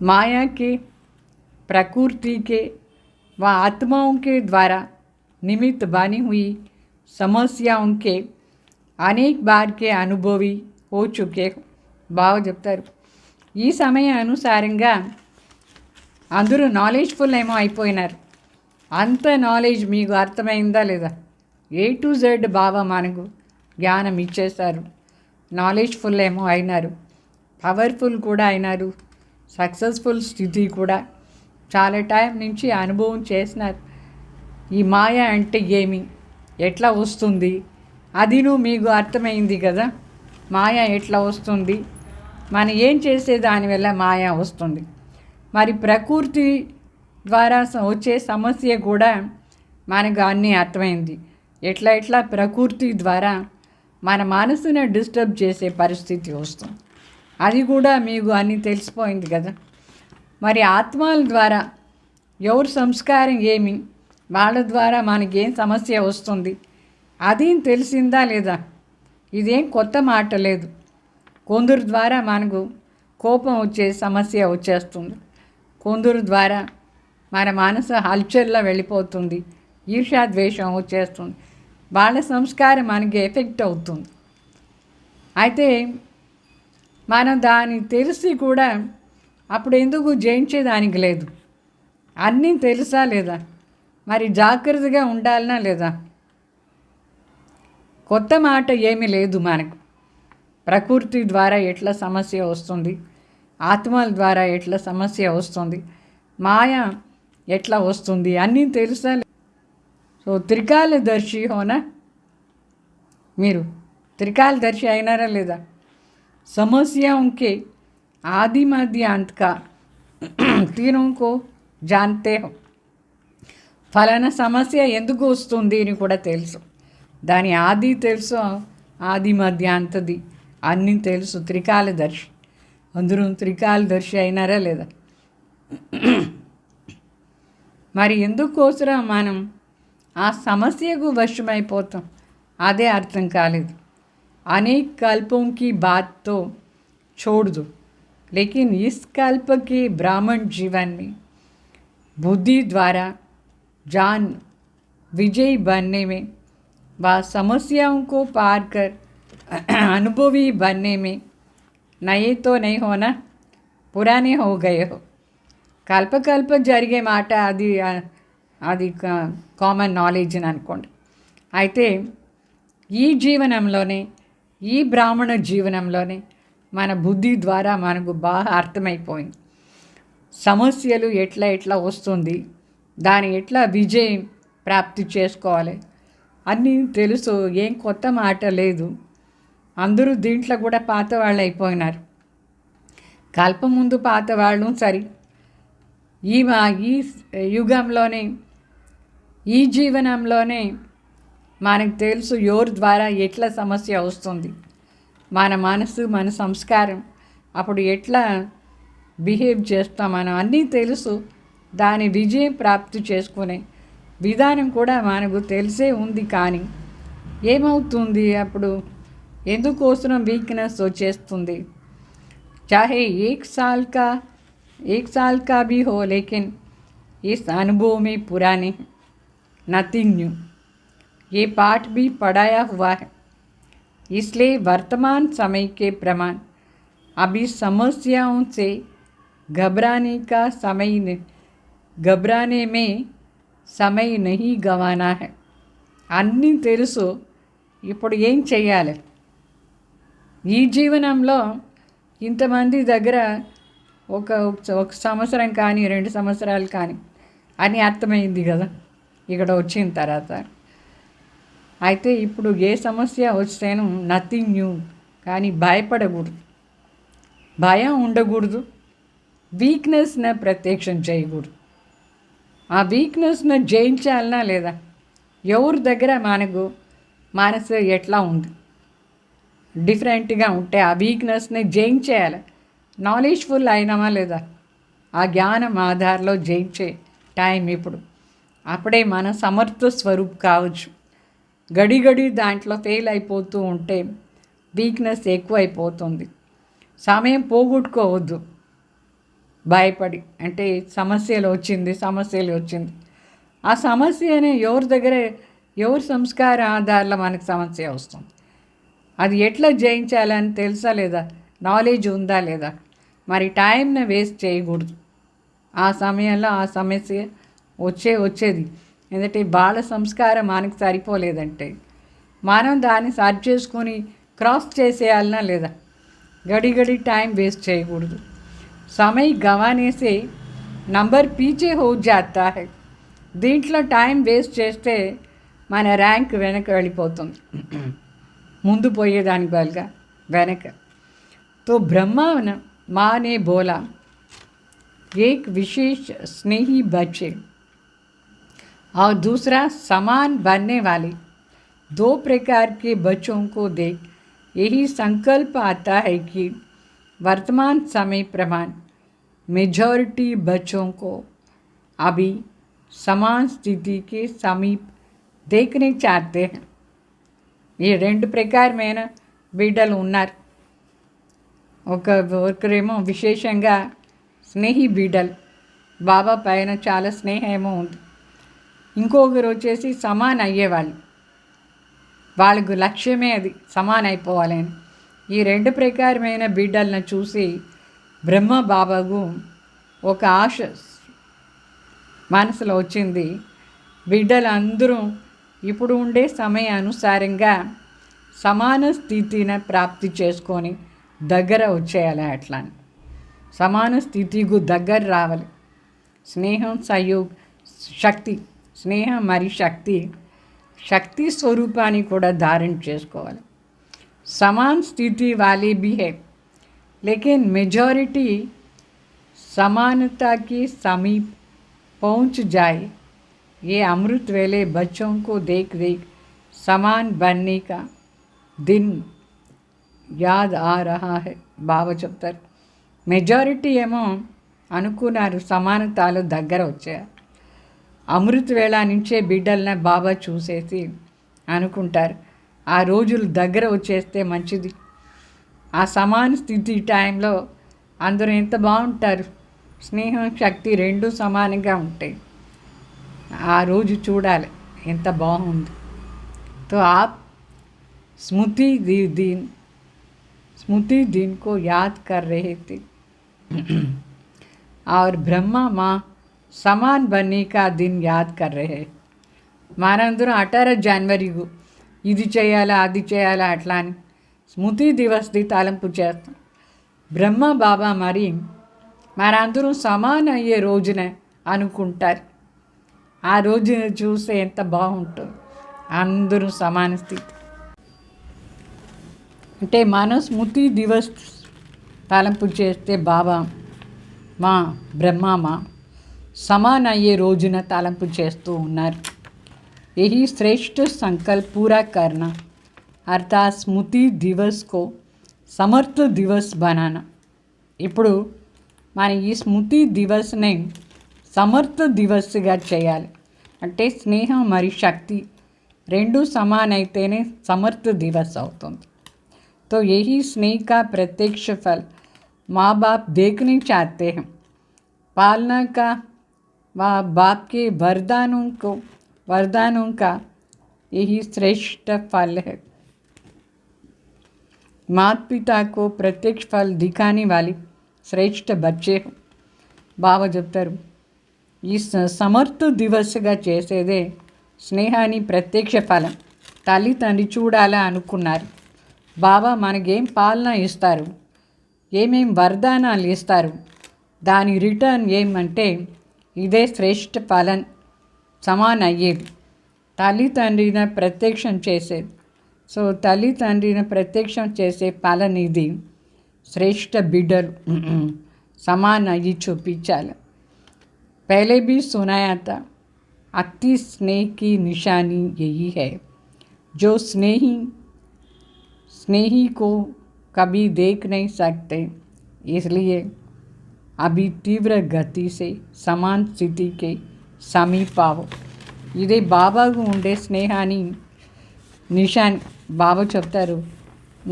माया के, प्रकृति के व आत्माओं के द्वारा निमित्त बनी हुई समस्याओं के अनेक बार के अनुभवी हो चुके. బాగా చెప్తారు, ఈ సమయం అనుసారంగా అందరూ నాలెడ్జ్ఫుల్ ఏమో అయిపోయినారు. అంత నాలెడ్జ్ మీకు అర్థమైందా లేదా? A to Z బాబా మనకు జ్ఞానం ఇచ్చేస్తారు. నాలెడ్జ్ఫుల్ ఏమో అయినారు, పవర్ఫుల్ కూడా అయినారు, సక్సెస్ఫుల్ స్థితి కూడా చాలా టైం నుంచి అనుభవం చేసినారు. ఈ మాయ అంటే ఏమి, ఎట్లా వస్తుంది, అది మీకు అర్థమైంది కదా. మాయ ఎట్లా వస్తుంది, మనం ఏం చేసే దానివల్ల మాయ వస్తుంది. మరి ప్రకృతి ద్వారా వచ్చే సమస్య కూడా మనకు అన్నీ అర్థమైంది. ఎట్లా ప్రకృతి ద్వారా మన మనసును డిస్టర్బ్ చేసే పరిస్థితి వస్తుంది. అది కూడా మీకు అన్నీ తెలిసిపోయింది కదా. మరి ఆత్మల ద్వారా ఎవరి సంస్కారం ఏమి, వాళ్ళ ద్వారా మనకేం సమస్య వస్తుంది, అది తెలిసిందా లేదా? ఇదేం కొత్త మాట లేదు. కొందరు ద్వారా మనకు కోపం వచ్చే సమస్య వచ్చేస్తుంది, కొందరు ద్వారా మన మనసు హల్చల్లో వెళ్ళిపోతుంది, ఈర్ష్యాద్వేషం వచ్చేస్తుంది, వాళ్ళ సంస్కారం మనకి ఎఫెక్ట్ అవుతుంది. అయితే మనం దాన్ని తెలిసి కూడా అప్పుడు ఎందుకు జయించేదానికి లేదు? అన్నీ తెలుసా లేదా? మరి జాగ్రత్తగా ఉండాలనా లేదా? కొత్త మాట ఏమీ లేదు మనకు. ప్రకృతి ద్వారా ఎట్లా సమస్య వస్తుంది, ఆత్మల ద్వారా ఎట్లా సమస్య వస్తుంది, మాయ ఎట్లా వస్తుంది, అన్నీ తెలుసా? సో త్రికాలదర్శి హోనా మీరు? త్రికాలదర్శి అయినారా లేదా? समस्याओं के आदि मध्य अंत का तीनों को जानते हो. ఫలానా సమస్య ఎందుకు వస్తుంది అని కూడా తెలుసు, దాని ఆది తెలుసు, ఆది మధ్య అంతది అన్నీ తెలుసు. త్రికాలదర్శి. అందరూ త్రికాలదర్శి అయినారా లేదా? మరి ఎందుకోసరం మనం ఆ సమస్యకు వశమైపోతాం, అదే అర్థం కాలేదు. अनेक कल्पों की बात तो छोड़ दो, लेकिन इस कल्प के ब्राह्मण जीवन में बुद्धि द्वारा जान विजयी बनने में व समस्याओं को पार कर अनुभवी बनने में नए तो नहीं होना, पुराने हो गए हो. కల్ప జరిగే మాట అది కామన్ నాలెడ్జ్ అని అనుకోండి. అయితే ఈ జీవనంలోనే, ఈ బ్రాహ్మణ జీవనంలోనే మన బుద్ధి ద్వారా మనకు బాగా అర్థమైపోయింది. సమస్యలు ఎట్లా వస్తుంది, దాని ఎట్లా విజయం ప్రాప్తి చేసుకోవాలి అన్నీ తెలుసు. ఏం కొత్త మాట లేదు. అందరూ దీంట్లో కూడా పాత వాళ్ళు అయిపోయినారు. కల్పం ముందు పాత వాళ్ళు సరి, ఈ యుగంలోనే, ఈ జీవనంలోనే మనకు తెలుసు ఎవరి ద్వారా ఎట్లా సమస్య వస్తుంది, మన మనసు, మన సంస్కారం అప్పుడు ఎట్లా బిహేవ్ చేస్తాం మనం అన్నీ తెలుసు. దాని విజయం ప్రాప్తి చేసుకునే విధానం కూడా మనకు తెలిసే ఉంది. కానీ ఏమవుతుంది అప్పుడు? ఎందుకోసం వీక్నెస్ వచ్చేస్తుంది. చాహే एक साल का भी हो, लेकिन इस अनुभव में पुराने नथिंग न्यू, ये पाठ भी पढ़ाया हुआ है. इसलिए वर्तमान समय के प्रमाण अभी समस्याओं से घबराने में समय नहीं गंवाना है. అన్నీ తెలుసు. ఇప్పుడు ఏం చెయ్యాలి? ఈ జీవనంలో ఇంతమంది దగ్గర ఒక సంవత్సరం కానీ 2 సంవత్సరాలు కానీ అని అర్థమైంది కదా ఇక్కడ వచ్చిన తర్వాత. అయితే ఇప్పుడు ఏ సమస్య వస్తేనూ నథింగ్ న్యూ, కానీ భయపడకూడదు, భయం ఉండకూడదు, వీక్నెస్ని ప్రత్యక్షం చేయకూడదు. ఆ వీక్నెస్ని జయించాలనా లేదా? ఎవరి దగ్గర మనకు మనసు ఎట్లా ఉంది, డిఫరెంట్గా ఉంటే ఆ వీక్నెస్ని జయించేయాలి. నాలెడ్జ్ఫుల్ అయినామా లేదా? ఆ జ్ఞానం ఆధారంలో జయించే టైం ఇప్పుడు. అప్పుడే మన సమర్థ స్వరూప్ కావచ్చు. గడి దాంట్లో ఫెయిల్ అయిపోతూ ఉంటే వీక్నెస్ ఎక్కువైపోతుంది. సమయం పోగొట్టుకోవద్దు భయపడి. అంటే సమస్యలు వచ్చింది, ఆ సమస్యనే ఎవరి సంస్కార ఆధారంలో మనకు సమస్య వస్తుంది. అది ఎట్లా జయించాలని తెలుసా లేదా? నాలెడ్జ్ ఉందా లేదా? మరి టైంని వేస్ట్ చేయకూడదు. ఆ సమయంలో ఆ సమస్య వచ్చేది. ఎందుకంటే బాల సంస్కారం మనకు సరిపోలేదంటే మనం దాన్ని సర్చ్ చేసుకొని క్రాస్ చేసేయాలనా లేదా? గడి టైం వేస్ట్ చేయకూడదు. సమయ గవానే సే నంబర్ పీచే హో జాతా హై. దీంట్లో టైం వేస్ట్ చేస్తే మన ర్యాంక్ వెనక వెళ్ళిపోతుంది. ముందు పోయేదానికి బదులుగా వెనక. तो ब्रह्मा माँ ने बोला, एक विशेष स्नेही बच्चे और दूसरा समान बनने वाले 2 प्रकार के बच्चों को देख यही संकल्प आता है कि वर्तमान समय प्रमाण मेजॉरिटी बच्चों को अभी समान स्थिति के समीप देखने चाहते हैं. ఈ 2 ప్రకారమైన బిడ్డలు ఉన్నారు. ఒకరేమో విశేషంగా స్నేహి బిడ్డలు, బాబా పైన చాలా స్నేహమో ఉంది. ఇంకొకరు వచ్చేసి సమాన్ అయ్యేవాళ్ళు, వాళ్ళకు లక్ష్యమే అది సమాన్ అయిపోవాలని. ఈ 2 ప్రకారమైన బిడ్డలను చూసి బ్రహ్మ బాబాకు ఒక ఆశ మనసులో వచ్చింది. బిడ్డలందరూ ఇప్పుడు ఉండే సమయానుసారంగా సమాన స్థితిని ప్రాప్తి చేసుకొని దగ్గర వచ్చేయాలి. అట్లా సమాన స్థితికు దగ్గర రావాలి. స్నేహం సహయోగ్ శక్తి, స్నేహం మరి శక్తి స్వరూపాన్ని కూడా ధారణ చేసుకోవాలి. समान स्थिति वाले भी है, लेकिन मेजॉरिटी समानता के समीप पहुंच जाए. ये अमृत वेले बच्चों को देख समान बनने का दिन याद आ रहा है. బాబా చెప్తారు, మెజారిటీ ఏమో అనుకున్నారు సమానతలు దగ్గర వచ్చాయి. అమృత వేళ నుంచే బిడ్డలనే బాబా చూసేసి అనుకుంటారు ఆ రోజులు దగ్గర వచ్చేస్తే మంచిది. ఆ సమాన స్థితి టైంలో అందరూ ఎంత బాగుంటారు. స్నేహం శక్తి 2 సమానంగా ఉంటాయి. ఆ రోజు చూడాలి ఎంత బాగుంది. तो आप स्मृति दिन को याद कर रहे थे और ब्रह्मा माँ समान बनने का दिन याद कर रहे हैं. మనందరం 18 జనవరికు ఇది చేయాలా అది చేయాలా అట్లా అని స్మృతి దివస్ది తలంపు చేస్తాం. బ్రహ్మ బాబా మరి మనందరూ సమాన అయ్యే రోజున అనుకుంటారు. ఆ రోజున చూస్తే ఎంత బాగుంటుంది. అందరూ సమాన స్థితి అంటే మన స్మృతి దివస్ తలంపు చేస్తే బాబా మా బ్రహ్మ మా సమాన అయ్యే రోజున తలంపు చేస్తూ ఉన్నారు. यही श्रेष्ठ संकल्प पूरा करना अर्थात स्मृति दिवस को समर्थ दिवस बनाना. ఇప్పుడు మన ఈ స్మృతి దివస్ని సమర్థ దివస్గా చేయాలి. అంటే స్నేహం మరియు శక్తి 2 సమానైతేనే సమర్థ దివస్ అవుతుంది. तो यही स्नेह का प्रत्यक्ष फल माँ बाप देखने चाहते हैं. पालना का माँ बाप के वरदानों का यही श्रेष्ठ फल है. माता पिता को प्रत्यक्ष फल दिखाने वाली श्रेष्ठ बच्चे हो. బాబా చెప్తారు, ఈ సమర్థ దివస్గా చేసేదే స్నేహాన్ని ప్రత్యక్ష ఫలం. తల్లి తండ్రి చూడాలా అనుకున్నారు. బాబా మనకేం పాలన ఇస్తారు, ఏమేం వరదానాలు ఇస్తారు, దాని రిటర్న్ ఏమంటే ఇదే శ్రేష్ఠ ఫలం సమాన అయ్యేది. తల్లి తండ్రిని ప్రత్యక్షం చేసేది. సో తల్లి తండ్రిని ప్రత్యక్షం చేసే ఫలం ఇది. శ్రేష్ఠ బిడ్డలు సమాన అయ్యి చూపించాలి. पहले भी सुनाया था, अति स्नेह की निशानी यही है. जो स्नेही को कभी देख नहीं सकते, इसलिए अभी तीव्र गति से समान स्थिति के समीप आओ. ఇదే బాబాకు ఉండే స్నేహాన్ని నిషాన్. బాబా చెప్తారు,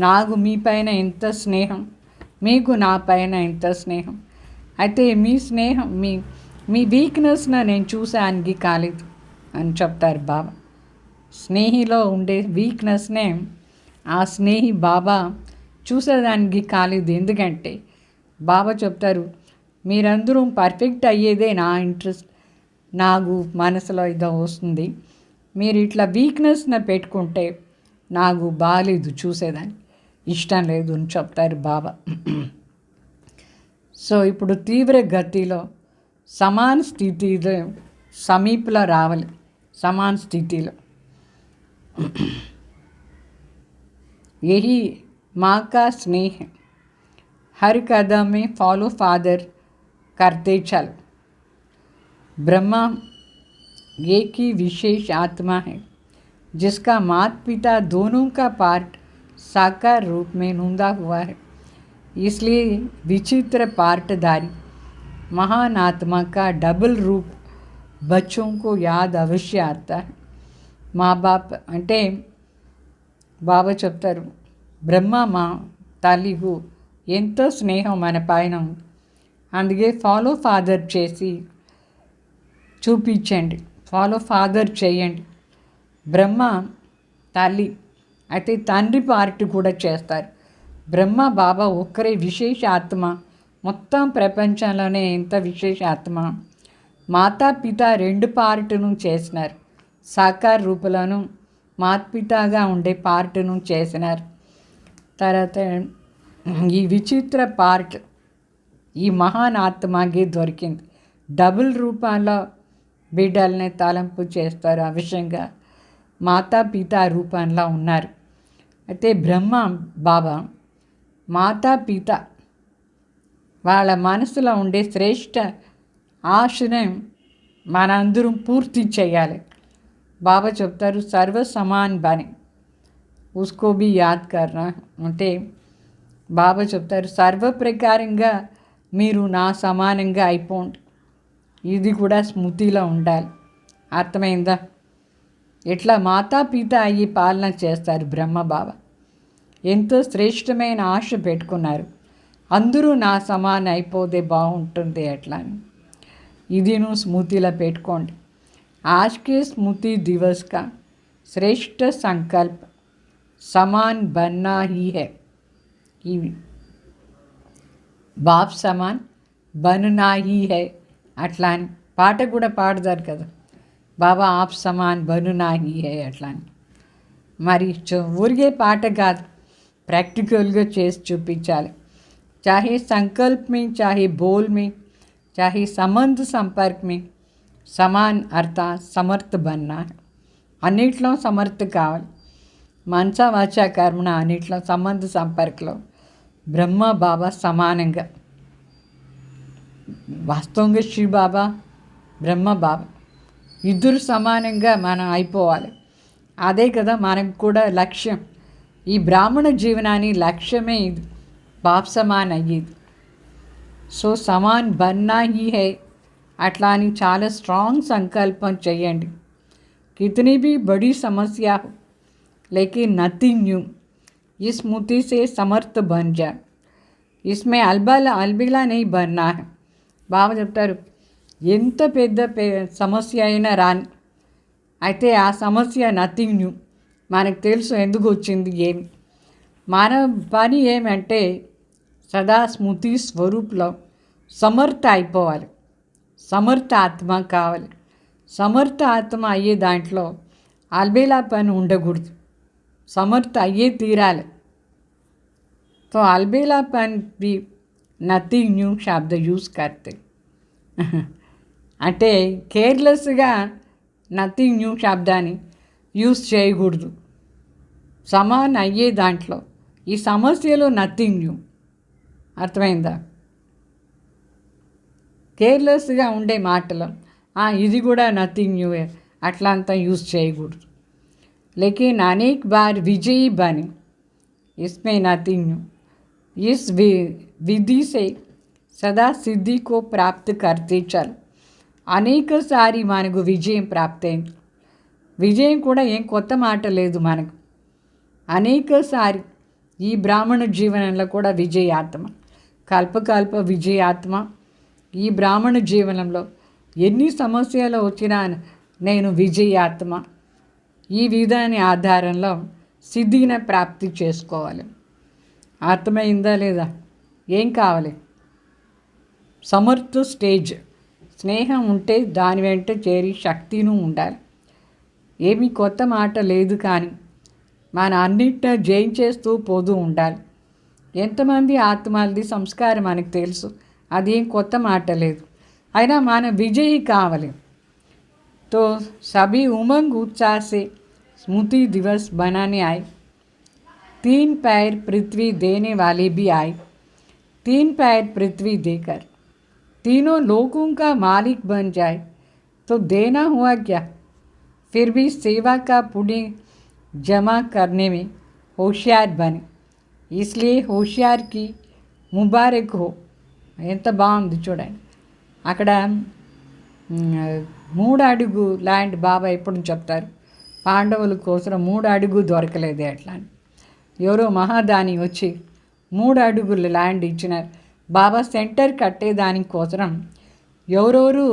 నాకు మీ పైన ఎంత స్నేహం, మీకు నా పైన ఎంత స్నేహం. అయితే మీ స్నేహం మీ వీక్నెస్ని నేను చూసానికి కాలేదు అని చెప్తారు బాబా. స్నేహిలో ఉండే వీక్నెస్నే ఆ స్నేహి బాబా చూసేదానికి కాలేదు. ఎందుకంటే బాబా చెప్తారు, మీరందరూ పర్ఫెక్ట్ అయ్యేదే నా ఇంట్రెస్ట్, నాకు మనసులో ఇదో వస్తుంది. మీరు ఇట్లా వీక్నెస్ని పెట్టుకుంటే నాకు బాగాలేదు, చూసేదాన్ని ఇష్టం లేదు అని చెప్తారు బాబా. సో ఇప్పుడు తీవ్ర గతిలో సమాన స్థితిలో సమీపంలో రావాలి. సమాన స్థితిలో यही माँ का स्नेह, हर कदम में फॉलो फादर करते चल। ब्रह्मा एक ही विशेष आत्मा है जिसका माता पिता दोनों का पार्ट साकार रूप में नूंदा हुआ है। इसलिए विचित्र पार्टधारी महान आत्मा का डबल रूप बच्चों को याद अवश्य आता है। माँ बाप అంటే బాబా చెప్తారు, బ్రహ్మ మా తల్లికు ఎంతో స్నేహం మన పైన ఉంది, అందుకే ఫాలో ఫాదర్ చేసి చూపించండి, ఫాలో ఫాదర్ చేయండి. బ్రహ్మ తల్లి అయితే తండ్రి పార్ట్ కూడా చేస్తారు. బ్రహ్మ బాబా ఒక్కరే విశేష ఆత్మ, మొత్తం ప్రపంచంలోనే ఎంత విశేష ఆత్మ. మాతా పిత రెండు పార్టును చేసినారు, సాకార రూపంలోను మాతపితాగా ఉండే పార్టును చేసినారు. తర్వాత ఈ విచిత్ర పార్ట్ ఈ మహాన్ ఆత్మకి దొరికింది. డబుల్ రూపంలో బిడ్డల్ని తలంపు చేస్తారు. అవశ్యంగా మాతాపిత రూపంలో ఉన్నారు. అయితే బ్రహ్మ బాబా మాతాపిత వాళ్ళ మనసులో ఉండే శ్రేష్ఠ ఆశని మనందరం పూర్తి చేయాలి. బాబా చెప్తారు సర్వ సమాన్ బని ఉస్కో బి యాద్ కర్నా అంటే బాబా చెప్తారు సర్వ ప్రకారంగా మీరు నా సమానంగా అయిపోండి. ఇది కూడా స్మృతిలో ఉండాలి. అర్థమైందా? ఎట్లా మాతాపిత అయ్యి పాలన చేస్తారు బ్రహ్మ బాబా. ఎంతో శ్రేష్టమైన ఆశ పెట్టుకున్నారు, అందరూ నా సమానం అయిపోతే బాగుంటుంది ఎట్లా అని. ఇది నువ్వు స్మృతిలో పెట్టుకోండి. आज के स्मृति दिवस का श्रेष्ठ संकल्प समान बनना ही है. कि बाप समान बनना ही है అట్లా అని పాట కూడా పాడతారు కదా, బాబా ఆప్ సమాన్ బనునా హీ హై అట్లా అని. మరి ఊరికే పాట కాదు, ప్రాక్టికల్గా చేసి చూపించాలి. చాహే సంకల్ప్ में, चाहे बोल में, चाहे संबंध संपर्क में సమాన్ అర్థాత్ సమర్థ బన్నా. అన్నిట్లో సమర్థ కావాలి. మనస వాచ కర్మణ అన్నిట్లో సంబంధ సంపర్కలో బ్రహ్మ బాబా సమానంగా, వాస్తవంగా శివ బాబా బ్రహ్మ బాబా ఇద్దరు సమానంగా మనం అయిపోవాలి. అదే కదా మనకు కూడా లక్ష్యం. ఈ బ్రాహ్మణ జీవనాన్ని లక్ష్యమే ఇది, బాప్ సమాన్ అయ్యేది. So Samman Banna he high అట్లా అని చాలా స్ట్రాంగ్ సంకల్పం చేయండి. कितनी भी बड़ी समस्या हो लेकिन नथिंग न्यू, इस स्मृति से समर्थ बन जाए. इसमें अलबिला नहीं बनना है. బాబా చెప్తారు ఎంత పెద్ద సమస్య అయినా రాని, అయితే ఆ సమస్య నథింగ్ న్యూ, మనకు తెలుసు ఎందుకు వచ్చింది ఏమి. మన పని ఏమంటే సదా స్మృతి స్వరూప్లో సమర్థ అయిపోవాలి. సమర్థ ఆత్మ కావాలి. సమర్థ ఆత్మ అయ్యే దాంట్లో అల్బేలా పని ఉండకూడదు, సమర్థ అయ్యే తీరాలి. तो अलबेलापन भी నథింగ్ న్యూ శబ్ద యూజ్ करते. అంటే కేర్లెస్గా నథింగ్ న్యూ శబ్దాన్ని యూజ్ చేయకూడదు. సమాన్ అయ్యే దాంట్లో ఈ సమస్యలో నథింగ్ న్యూ. అర్థమైందా? కేర్లెస్గా ఉండే మాటలు ఇది కూడా నథింగ్ న్యూ అట్లా అంతా యూజ్ చేయకూడదు. लेकिन अनेक बार विजयी बने, इसमें नथिंग न्यू. इस विधि से सदा सिद्धि को प्राप्त करते चल. అనేక సారి మనకు విజయం ప్రాప్తి అయింది. విజయం కూడా ఏం కొత్త మాట లేదు మనకు. అనేక సారి ఈ బ్రాహ్మణ జీవనంలో కూడా విజయాత్మ, కల్పకల్ప విజయాత్మ. ఈ బ్రాహ్మణ జీవనంలో ఎన్ని సమస్యలు వచ్చినా నేను విజయాత్మ. ఈ విధాని ఆధారంలో సిద్ధిని ప్రాప్తి చేసుకోవాలి. అర్థమైందా లేదా? ఏం కావాలి? సమర్థ స్టేజ్. స్నేహం ఉంటే దాని వెంట చేరి శక్తిను ఉండాలి. ఏమీ కొత్త మాట లేదు, కానీ మన అన్నిటిని జయించేస్తూ పోతూ ఉండాలి. ఎంతమంది ఆత్మలది సంస్కారం మనకు తెలుసు, అదేం కొత్త మాట లేదు. అయినా మన విజయి కావాలి. तो सभी उमंग उत्साह से स्मृति दिवस बनाने आए. 3 पैर पृथ्वी देने वाले भी आए, 3 पैर पृथ्वी देकर तीनों लोगों का मालिक बन जाए तो देना हुआ क्या। फिर भी सेवा का पुण्य जमा करने में होशियार बने, इसलिए होशियार की ముబారక్ హో. ఎంత బాగుంది చూడండి. అక్కడ 3 అడుగు ల్యాండ్ బాబా ఎప్పుడు చెప్తారు, పాండవుల కోసం 3 అడుగు దొరకలేదే అట్లా అని. ఎవరో మహాదాని వచ్చి 3 అడుగుల ల్యాండ్ ఇచ్చినారు. బాబా సెంటర్ కట్టేదానికోసం ఎవరెవరు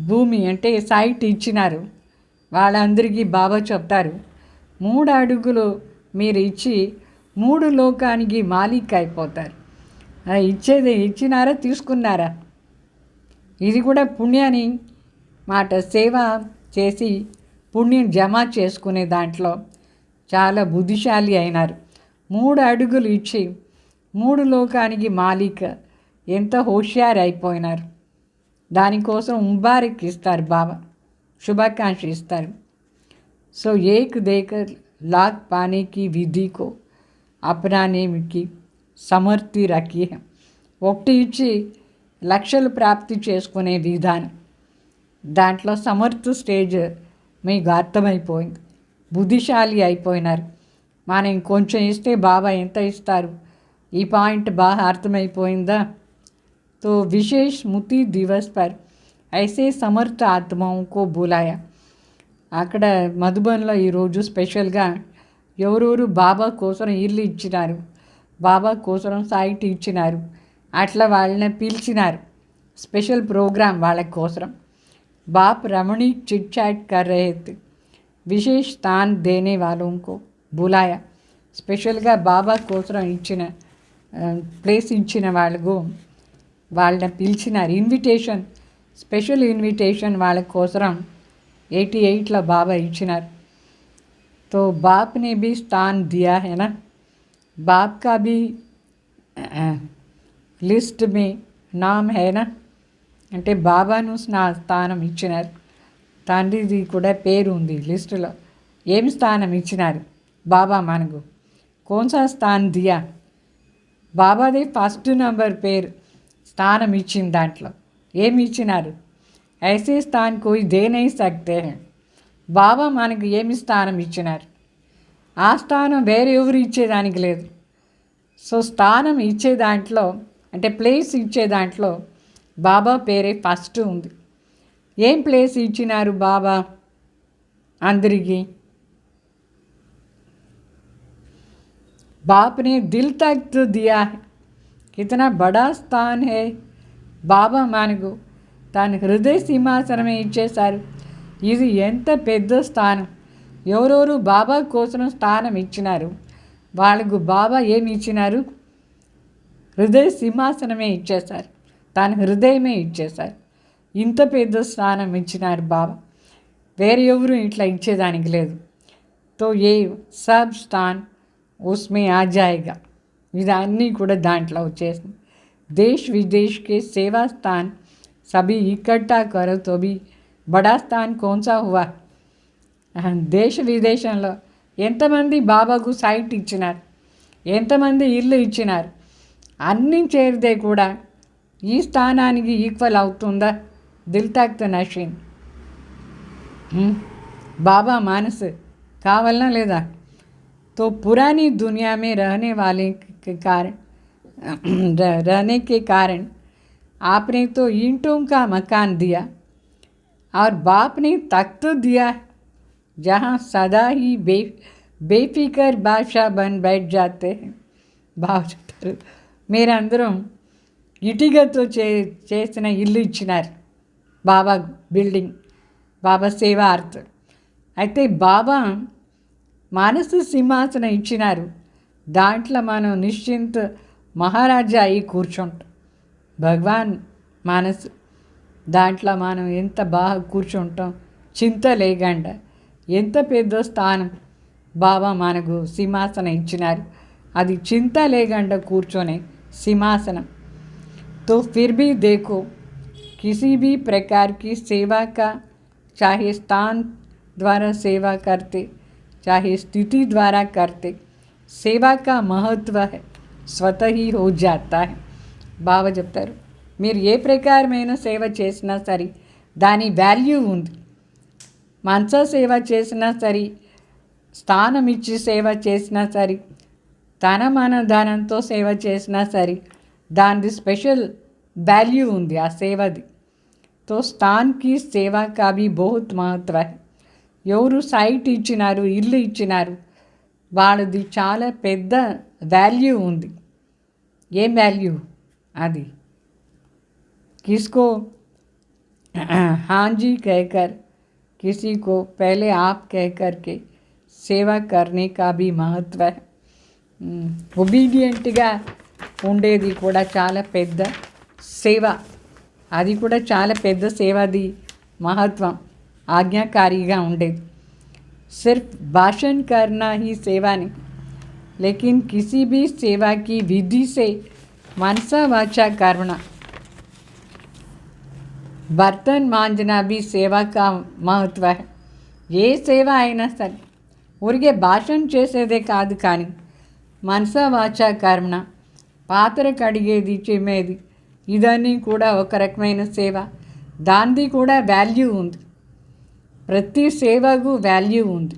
భూమి అంటే సైట్ ఇచ్చినారు వాళ్ళందరికీ బాబా చెప్తారు, 3 అడుగులు మీరు ఇచ్చి 3 లోకానికి మాలిక్ అయిపోతారు. ఇచ్చేది ఇచ్చినారా తీసుకున్నారా, ఇది కూడా పుణ్యాన్ని మాట. సేవ చేసి పుణ్యం జమ చేసుకునే దాంట్లో చాలా బుద్ధిశాలి అయినారు. 3 అడుగులు ఇచ్చి 3 లోకానికి మాలిక్ ఎంత హోషియార్ అయిపోయినారు. దానికోసం ముబారక్ ఇస్తారు బాబా, శుభాకాంక్ష ఇస్తారు. సో ఏక్ దేకర్ లాక్ పానే కి విధి కో अपनाने की సమర్థి రఖీ హై. ఒకటి ఇచ్చి లక్షలు ప్రాప్తి చేసుకునే విధానం, దాంట్లో సమర్థ స్టేజ్ మీకు అర్థమైపోయింది, బుద్ధిశాలి అయిపోయినారు. మనం కొంచెం ఇస్తే బాబా ఎంత ఇస్తారు, ఈ పాయింట్ బాగా అర్థమైపోయిందా. तो विशेष स्मृति दिवस पर ऐसे समर्थ आत्माओं को बुलाया. అక్కడ మధుబన్లో ఈరోజు స్పెషల్గా ఎవరెవరు బాబా కోసం ఇల్లు ఇచ్చినారు, బాబా కోసం సైట్ ఇచ్చినారు, అట్లా వాళ్ళని పిలిచినారు. స్పెషల్ ప్రోగ్రాం వాళ్ళ కోసం. बाप रमणीक चिट चैट कर रहे थे, विशेष स्थान देने वालों को बुलाया. స్పెషల్గా బాబా కోసం ఇచ్చిన ప్లేస్ ఇచ్చిన వాళ్ళని పిలిచినారు. ఇన్విటేషన్, స్పెషల్ ఇన్విటేషన్ వాళ్ళ కోసం 88లో బాబా ఇచ్చినారు. तो बाप ने भी स्थान दिया है ना, बाप का भी లిస్ట్ में नाम है ना. అంటే బాబాను స్థానం ఇచ్చినారు, తండ్రిది కూడా పేరు ఉంది లిస్టులో. ఏం స్థానం ఇచ్చినారు బాబా మనకు, కోన్సా స్థాన్ దియా, బాబాదే ఫస్ట్ నంబర్ పేరు స్థానం ఇచ్చిన దాంట్లో ఏమి ఇచ్చినారు. ఐసే స్థాన్ కోయి దే నహీ సక్తే హై. బాబా మనకు ఏమి స్థానం ఇచ్చినారు, ఆ స్థానం వేరే ఎవరు ఇచ్చేదానికి లేదు. సో స్థానం ఇచ్చే దాంట్లో అంటే ప్లేస్ ఇచ్చే దాంట్లో బాబా పేరే ఫస్ట్ ఉంది. ఏం ప్లేస్ ఇచ్చినారు బాబా అందరికీ, बाप ने दिल तक तो दिया है, कितना बड़ा स्थान है. బాబా మనకు తన హృదయ సింహాసనమే ఇచ్చేశారు. ఇది ఎంత పెద్ద స్థానం. ఎవరెవరు బాబా కోసం స్థానం ఇచ్చినారు వాళ్ళకు బాబా ఏమి ఇచ్చినారు, హృదయ సింహాసనమే ఇచ్చేశారు, తన హృదయమే ఇచ్చేశారు. ఇంత పెద్ద స్థానం ఇచ్చినారు బాబా, వేరే ఎవరు ఇట్లా ఇచ్చేదానికి లేదు. తో ఏ సబ్ స్థాన్ उसमें आ जाएगा. ఇదన్నీ కూడా దాంట్లో వచ్చేసింది. देश विदेश के सेवा स्थान सभी इकट्ठा करो तो भी बड़ा स्थान कौन सा हुआ. దేశ విదేశంలో ఎంతమంది బాబాకు సైట్ ఇచ్చినారు, ఎంతమంది ఇల్లు ఇచ్చినారు, అన్నీ చేరితే కూడా ఈ స్థానానికి ఈక్వల్ అవుతుందా. దిల్ తక్ నషీన్ బాబా మానస్ కావాలనా లేదా. तो पुरानी दुनिया में रहने के कारण आपने तो ईंटों का मकान दिया और बाप ने तख्त दिया जहाँ सदा ही बेफिक्र बादशाह बन बैठ जाते हैं. బాగా చెప్తారు. మీరందరం ఇటుకతో చేసిన ఇల్లు ఇచ్చినారు బాబా బిల్డింగ్, బాబా సేవార్థ్. అయితే బాబా మానసు సింహాసనం ఇచ్చినారు, దాంట్లో మనం నిశ్చింత మహారాజా అయి కూర్చుంటాం. భగవాన్ మనసు దాంట్లో మనం ఎంత బాగా కూర్చుంటాం, చింత లేకుండా. ఎంత పెద్ద స్థానం బాబా మనకు సింహాసనం ఇచ్చినారు, అది చింత లేకుండా కూర్చొనే సింహాసనం. तो फिर भी देखो किसी भी प्रकार की सेवा का चाहे स्थान द्वारा सेवा करते चाहे स्थिति द्वारा करते, सेवा का महत्व है स्वतः ही हो जाता है. బాబా చెప్తారు, మీరు ఏ ప్రకారమైన సేవ చేసినా సరే దాని వాల్యూ ఉంది. మనస సేవ చేసినా సరే, స్థానం ఇచ్చి సేవ చేసినా సరే, తన మన ధనంతో సేవ చేసినా సరే దానిది స్పెషల్ వాల్యూ ఉంది ఆ సేవది. तो स्थान की सेवा का भी बहुत महत्व है. ఎవరు సైట్ ఇచ్చినారు, ఇల్లు ఇచ్చినారు, వాళ్ళది చాలా పెద్ద వాల్యూ ఉంది. ఏం వాల్యూ అది? किसको हाँ जी कहकर, किसी को पहले आप कह कर के सेवा करने का भी महत्व है. ఒబీడియంట్గా ఉండేది కూడా చాలా పెద్ద సేవ. అది కూడా చాలా పెద్ద సేవది महत्व. आज्ञाकारीगा ఉండేది. सिर्फ भाषण करना ही सेवा नहीं, लेकिन किसी भी सेवा की विधि से मनसा वाचा कर्मणा, बर्तन मांजना भी सेवा का महत्व है. ఏ సేవ అయినా సరే ఊరికే భాషణ చేసేదే కాదు, కానీ మనస వాచ కర్మణ, పాత్ర కడిగేది, చిమ్మేది, ఇదన్నీ కూడా ఒక రకమైన సేవ. దానిది కూడా వాల్యూ ఉంది. प्रति सेवा को वैल्यू ఉంది.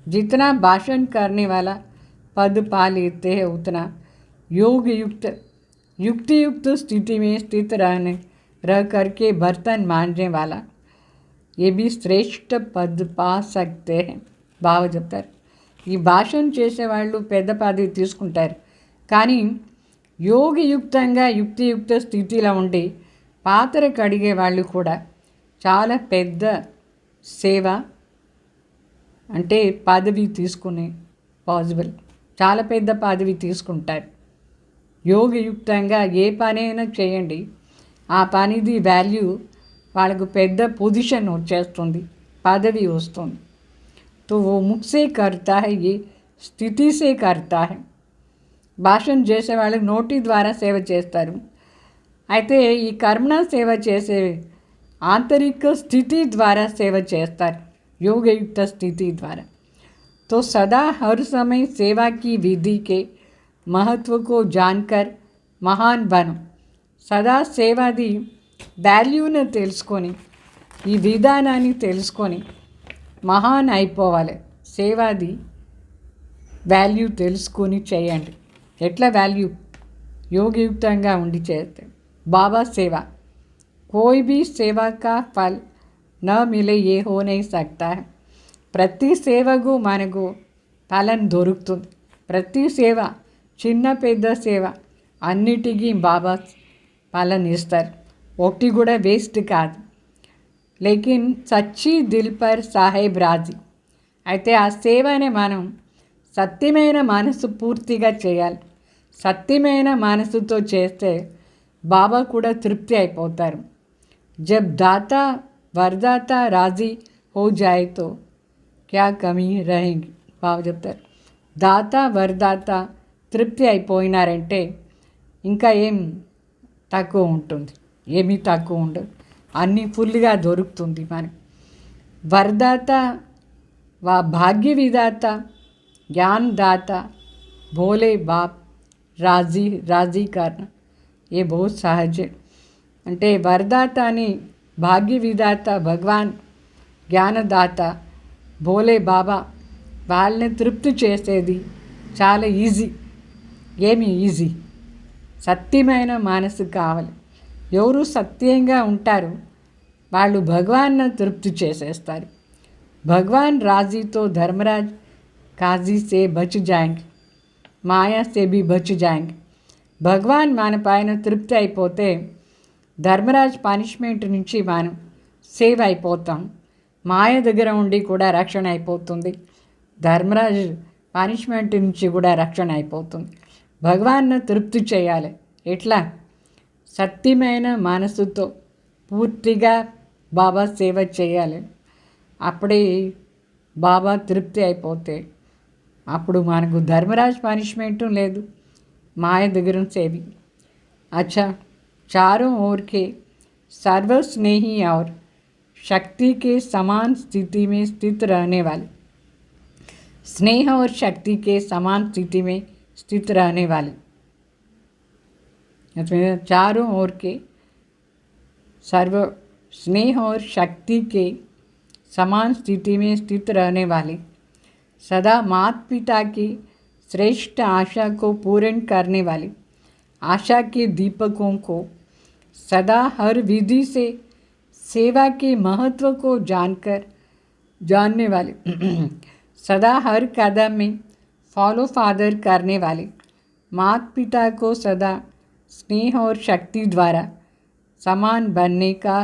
जितना भाषण करने वाला पद पा लेते हैं, उतना योग युक्त युक्ति युक्त स्थिति में स्थित रह करके बर्तन मांजने वाला ये भी श्रेष्ठ पद पा सकते हैं. బాగా చెప్తారు, ఈ భాషణ చేసేవాళ్ళు పెద్ద పదవి తీసుకుంటారు, కానీ యోగయుక్తంగా యుక్తియుక్త స్థితిలో ఉండి పాత్ర కడిగే వాళ్ళు కూడా చాలా పెద్ద సేవ అంటే పదవి తీసుకునే పాసిబుల్, చాలా పెద్ద పదవి తీసుకుంటారు. యోగయుక్తంగా ఏ పనైనా చేయండి, ఆ పనిది వాల్యూ వాళ్ళకు పెద్ద పొజిషన్ వచ్చేస్తుంది, పదవి వస్తుంది. तो वो मुख से करता है, ये స్థితి से करता है. భాషణ చేసే వాళ్ళకి నోటి ద్వారా సేవ చేస్తారు. అయితే ఈ కర్మణ సేవ చేసే आंतरिक स्थिति द्वारा सेवा चेस्तार, योगयुक्त स्थिति द्वारा. तो सदा हर समय सेवा की विधि के महत्व को जानकर महान बनो. सदा సేవాది వాల్యూని తెలుసుకొని, ఈ విధానాన్ని తెలుసుకొని మహాన్ అయిపోవాలి. సేవాది వాల్యూ తెలుసుకొని చేయండి. ఎట్లా వాల్యూ? యోగయుక్తంగా ఉండి చేస్తే. బాబా సేవ, कोई भी सेवा का फल न मिले ये हो नहीं सकता है. ప్రతి సేవకు మనకు ఫలం దొరుకుతుంది. ప్రతి సేవ, చిన్న పెద్ద సేవ అన్నిటికీ బాబా ఫలం ఇస్తారు. ఒకటి కూడా వేస్ట్ కాదు. లేకిన్ సచ్చి దిల్ పర్ సాహెబ్ రాజీ. అయితే ఆ సేవని మనం సత్యమైన మనసు పూర్తిగా చేయాలి. సత్యమైన మనసుతో చేస్తే బాబా కూడా తృప్తి అయిపోతారు. जब दाता वरदाता राजी हो जाए तो क्या कमी रहेगी. బాబా చెప్తారు, దాత వరదాత తృప్తి అయిపోయినారంటే ఇంకా ఏం తక్కువ ఉంటుంది? ఏమీ తక్కువ ఉండదు, అన్నీ ఫుల్గా దొరుకుతుంది మనకి. వరదాత వా భాగ్య విదాత ज्ञानदाता भोले बाप राजी करना ये बहुत सहज है. అంటే వరదాత అని భాగ్య విధాత భగవాన్, జ్ఞానదాత భోలే బాబా వాళ్ళని తృప్తి చేసేది చాలా ఈజీ. ఏమి ఈజీ? సత్యమైన మనసు కావాలి. ఎవరు సత్యంగా ఉంటారు వాళ్ళు భగవాన్ని తృప్తి చేసేస్తారు. భగవాన్ రాజీతో ధర్మరాజ్ కాజీ సే బచ్ జాయింగ్, మాయా సే భీ బచ్ జాయింగ్. భగవాన్ మన పైన తృప్తి అయిపోతే ధర్మరాజ్ పనిష్మెంట్ నుంచి మనం సేవ్ అయిపోతాం. మాయ దగ్గర ఉండి కూడా రక్షణ అయిపోతుంది. ధర్మరాజ్ పనిష్మెంట్ నుంచి కూడా రక్షణ అయిపోతుంది. భగవాన్ను తృప్తి చేయాలి. ఎట్లా? సత్యమైన మనసుతో పూర్తిగా బాబా సేవ చేయాలి. అప్పుడే బాబా తృప్తి అయిపోతే అప్పుడు మనకు ధర్మరాజ్ పనిష్మెంటు లేదు, మాయ దగ్గర సేవి. అచ్చా, चारों ओर के सर्वस्नेही और शक्ति के समान स्थिति में स्थित रहने वाले स्नेह और शक्ति के समान स्थिति में स्थित रहने वाले, इसमें चारों ओर के सर्व स्नेह और शक्ति के समान स्थिति में स्थित रहने वाले, सदा माता पिता की श्रेष्ठ आशा को पूर्ण करने वाले, आशा के दीपकों को सदा हर विधि से सेवा के महत्व को जानने वाले, सदा हर कदम में फॉलो फादर करने वाले, माता पिता को सदा स्नेह और शक्ति द्वारा समान बनने का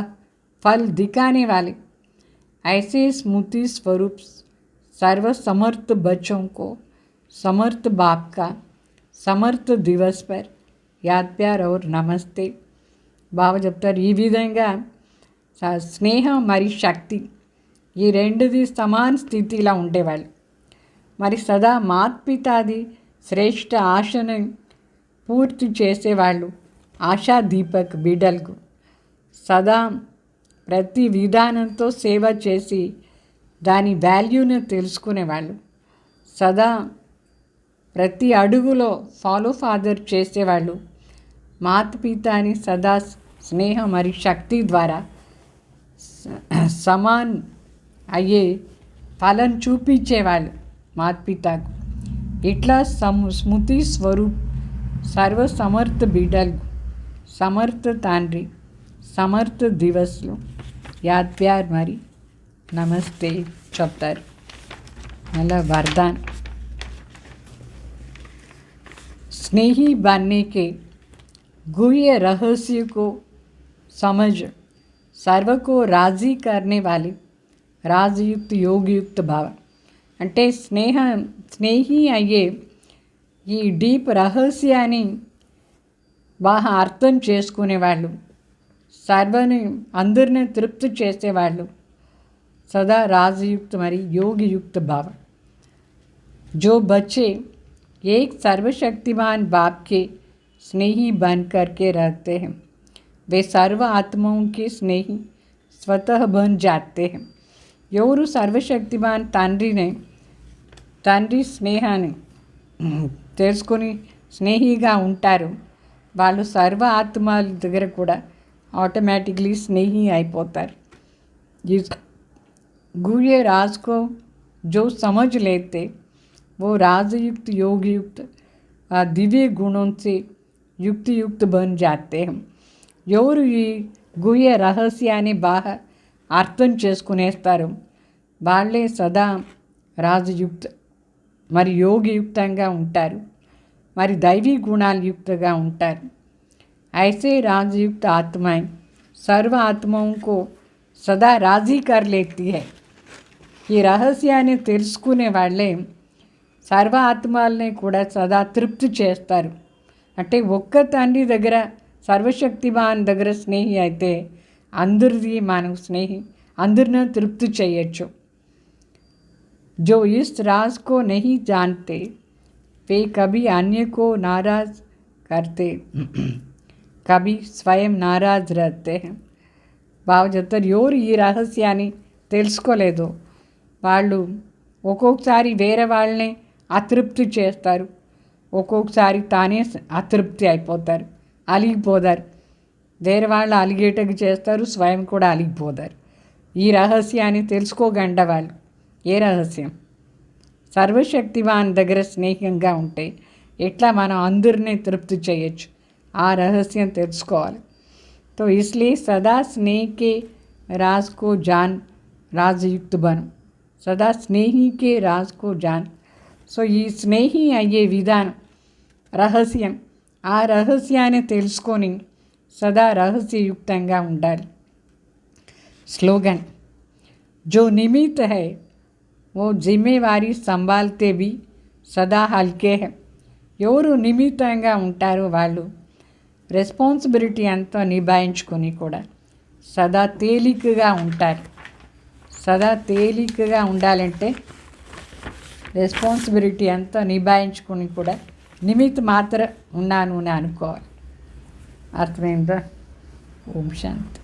फल दिखाने वाले, ऐसे स्मृति स्वरूप सर्व समर्थ बच्चों को समर्थ बाप का समर्थ दिवस पर याद प्यार और नमस्ते బాబా చెప్తారు. ఈ విధంగా స్నేహం మరి శక్తి ఈ రెండుది సమాన స్థితిలో ఉండేవాళ్ళు. మరి సదా మాతృపితాది శ్రేష్ఠ ఆశను పూర్తి చేసేవాళ్ళు, ఆశా దీపక్ బిడ్డలకు సదా ప్రతి విధానంతో సేవ చేసి దాని వాల్యూను తెలుసుకునేవాళ్ళు, సదా ప్రతి అడుగులో ఫాలో ఫాదర్ చేసేవాళ్ళు, మాతృపితాని సదా స్నేహం మరియు శక్తి ద్వారా సమాన్ అయ్యే ఫలం చూపించేవాళ్ళు మాతృపితకు. ఇట్లా స్మృతి స్వరూప్ సర్వ సమర్థ బిడ్డలకు సమర్థ తండ్రి సమర్థ దివస్లు యాద్ ప్యార్ మరి నమస్తే చెప్తారు. మళ్ళా वरदान स्नेही बनने के गुह्य रहस्य को समझ सर्व को राजी करने वाले రాజయుక్త యోగయుక్త భావ అంటే స్నేహి అయ్యే ఈ డీప్ రహస్యాన్ని బాగా అర్థం చేసుకునేవాళ్ళు, సర్వని అందరినీ తృప్తి చేసేవాళ్ళు, सदा राजयुक्त मरी योगयुक्त भाव. जो बच्चे एक सर्वशक्तिमान बाप के स्नेही बन करके रहते हैं वे सर्व आत्माओं के स्नेही स्वतः बन जाते हैं. ఎవరు సర్వశక్తిమాన్ తండ్రి స్నేహాన్ని తెలుసుకొని స్నేహిగా ఉంటారు వాళ్ళు సర్వ ఆత్మల దగ్గర కూడా ఆటోమేటిక్లీ స్నేహి అయిపోతారు. गुह्य राज को जो समझ लेते वो राजयुक्त योगयुक्त दिव्य गुणों से युक्त बन जाते हैं. ఎవరు ఈ గుహ్య రహస్యాన్ని బాగా అర్థం చేసుకునేస్తారు వాళ్ళే సదా రాజయుక్త మరి యోగయుక్తంగా ఉంటారు, మరి దైవీ గుణాలు యుక్తగా ఉంటారు. ऐसे राजयुक्त आत्माएं सर्व आत्माओं को सदा राजी कर लेती है. ఈ రహస్యాన్ని తెలుసుకునే వాళ్ళే సర్వ ఆత్మల్ని కూడా సదా తృప్తి చేస్తారు. అంటే ఒక్క తండ్రి దగ్గర సర్వశక్తిమాన్ దగ్గర స్నేహి అయితే అందరిది మనం స్నేహి అందరిని తృప్తి చేయొచ్చు. जो इस राज को नहीं जानते वे कभी अन्य को नाराज करते कभी स्वयं नाराज रहते हैं. బాగా చెప్తారు ఎవరు ఈ రహస్యాన్ని తెలుసుకోలేదో వాళ్ళు ఒక్కొక్కసారి వేరే వాళ్ళని అతృప్తి చేస్తారు, ఒక్కొక్కసారి తానే అతృప్తి అయిపోతారు, అలిగిపోతారు. వేరే వాళ్ళు అలిగేటకు చేస్తారు, స్వయం కూడా అలిగిపోతారు. ఈ రహస్యాన్ని తెలుసుకోగండ వాళ్ళు. ఏ రహస్యం? సర్వశక్తివాన్ దగ్గర స్నేహంగా ఉంటే ఎట్లా మనం అందరినీ తృప్తి చేయొచ్చు, ఆ రహస్యం తెలుసుకోవాలి. तो इसलिए सदा स्नेह के राज को जान राजयुक्त बनो. सदा स्नेही के राज को जान. సో ఈ స్నేహి అయ్యే విధానం రహస్యం, ఆ రహస్యాన్ని తెలుసుకొని సదా రహస్యయుక్తంగా ఉండాలి. స్లోగన్ जो निमित्त है वो जिम्मेवारी संभालते भी सदा हल्के है. ఎవరు నిమిత్తంగా ఉంటారో వాళ్ళు రెస్పాన్సిబిలిటీ అంతా నిభాయించుకొని కూడా సదా తేలికగా ఉంటారు. సదా తేలికగా ఉండాలంటే రెస్పాన్సిబిలిటీ అంతా నిభాయించుకొని కూడా నిమిత్త మాత్రం ఉన్నాను అని అనుకోవాలి. అర్థమైందా? ఓం శాంతి.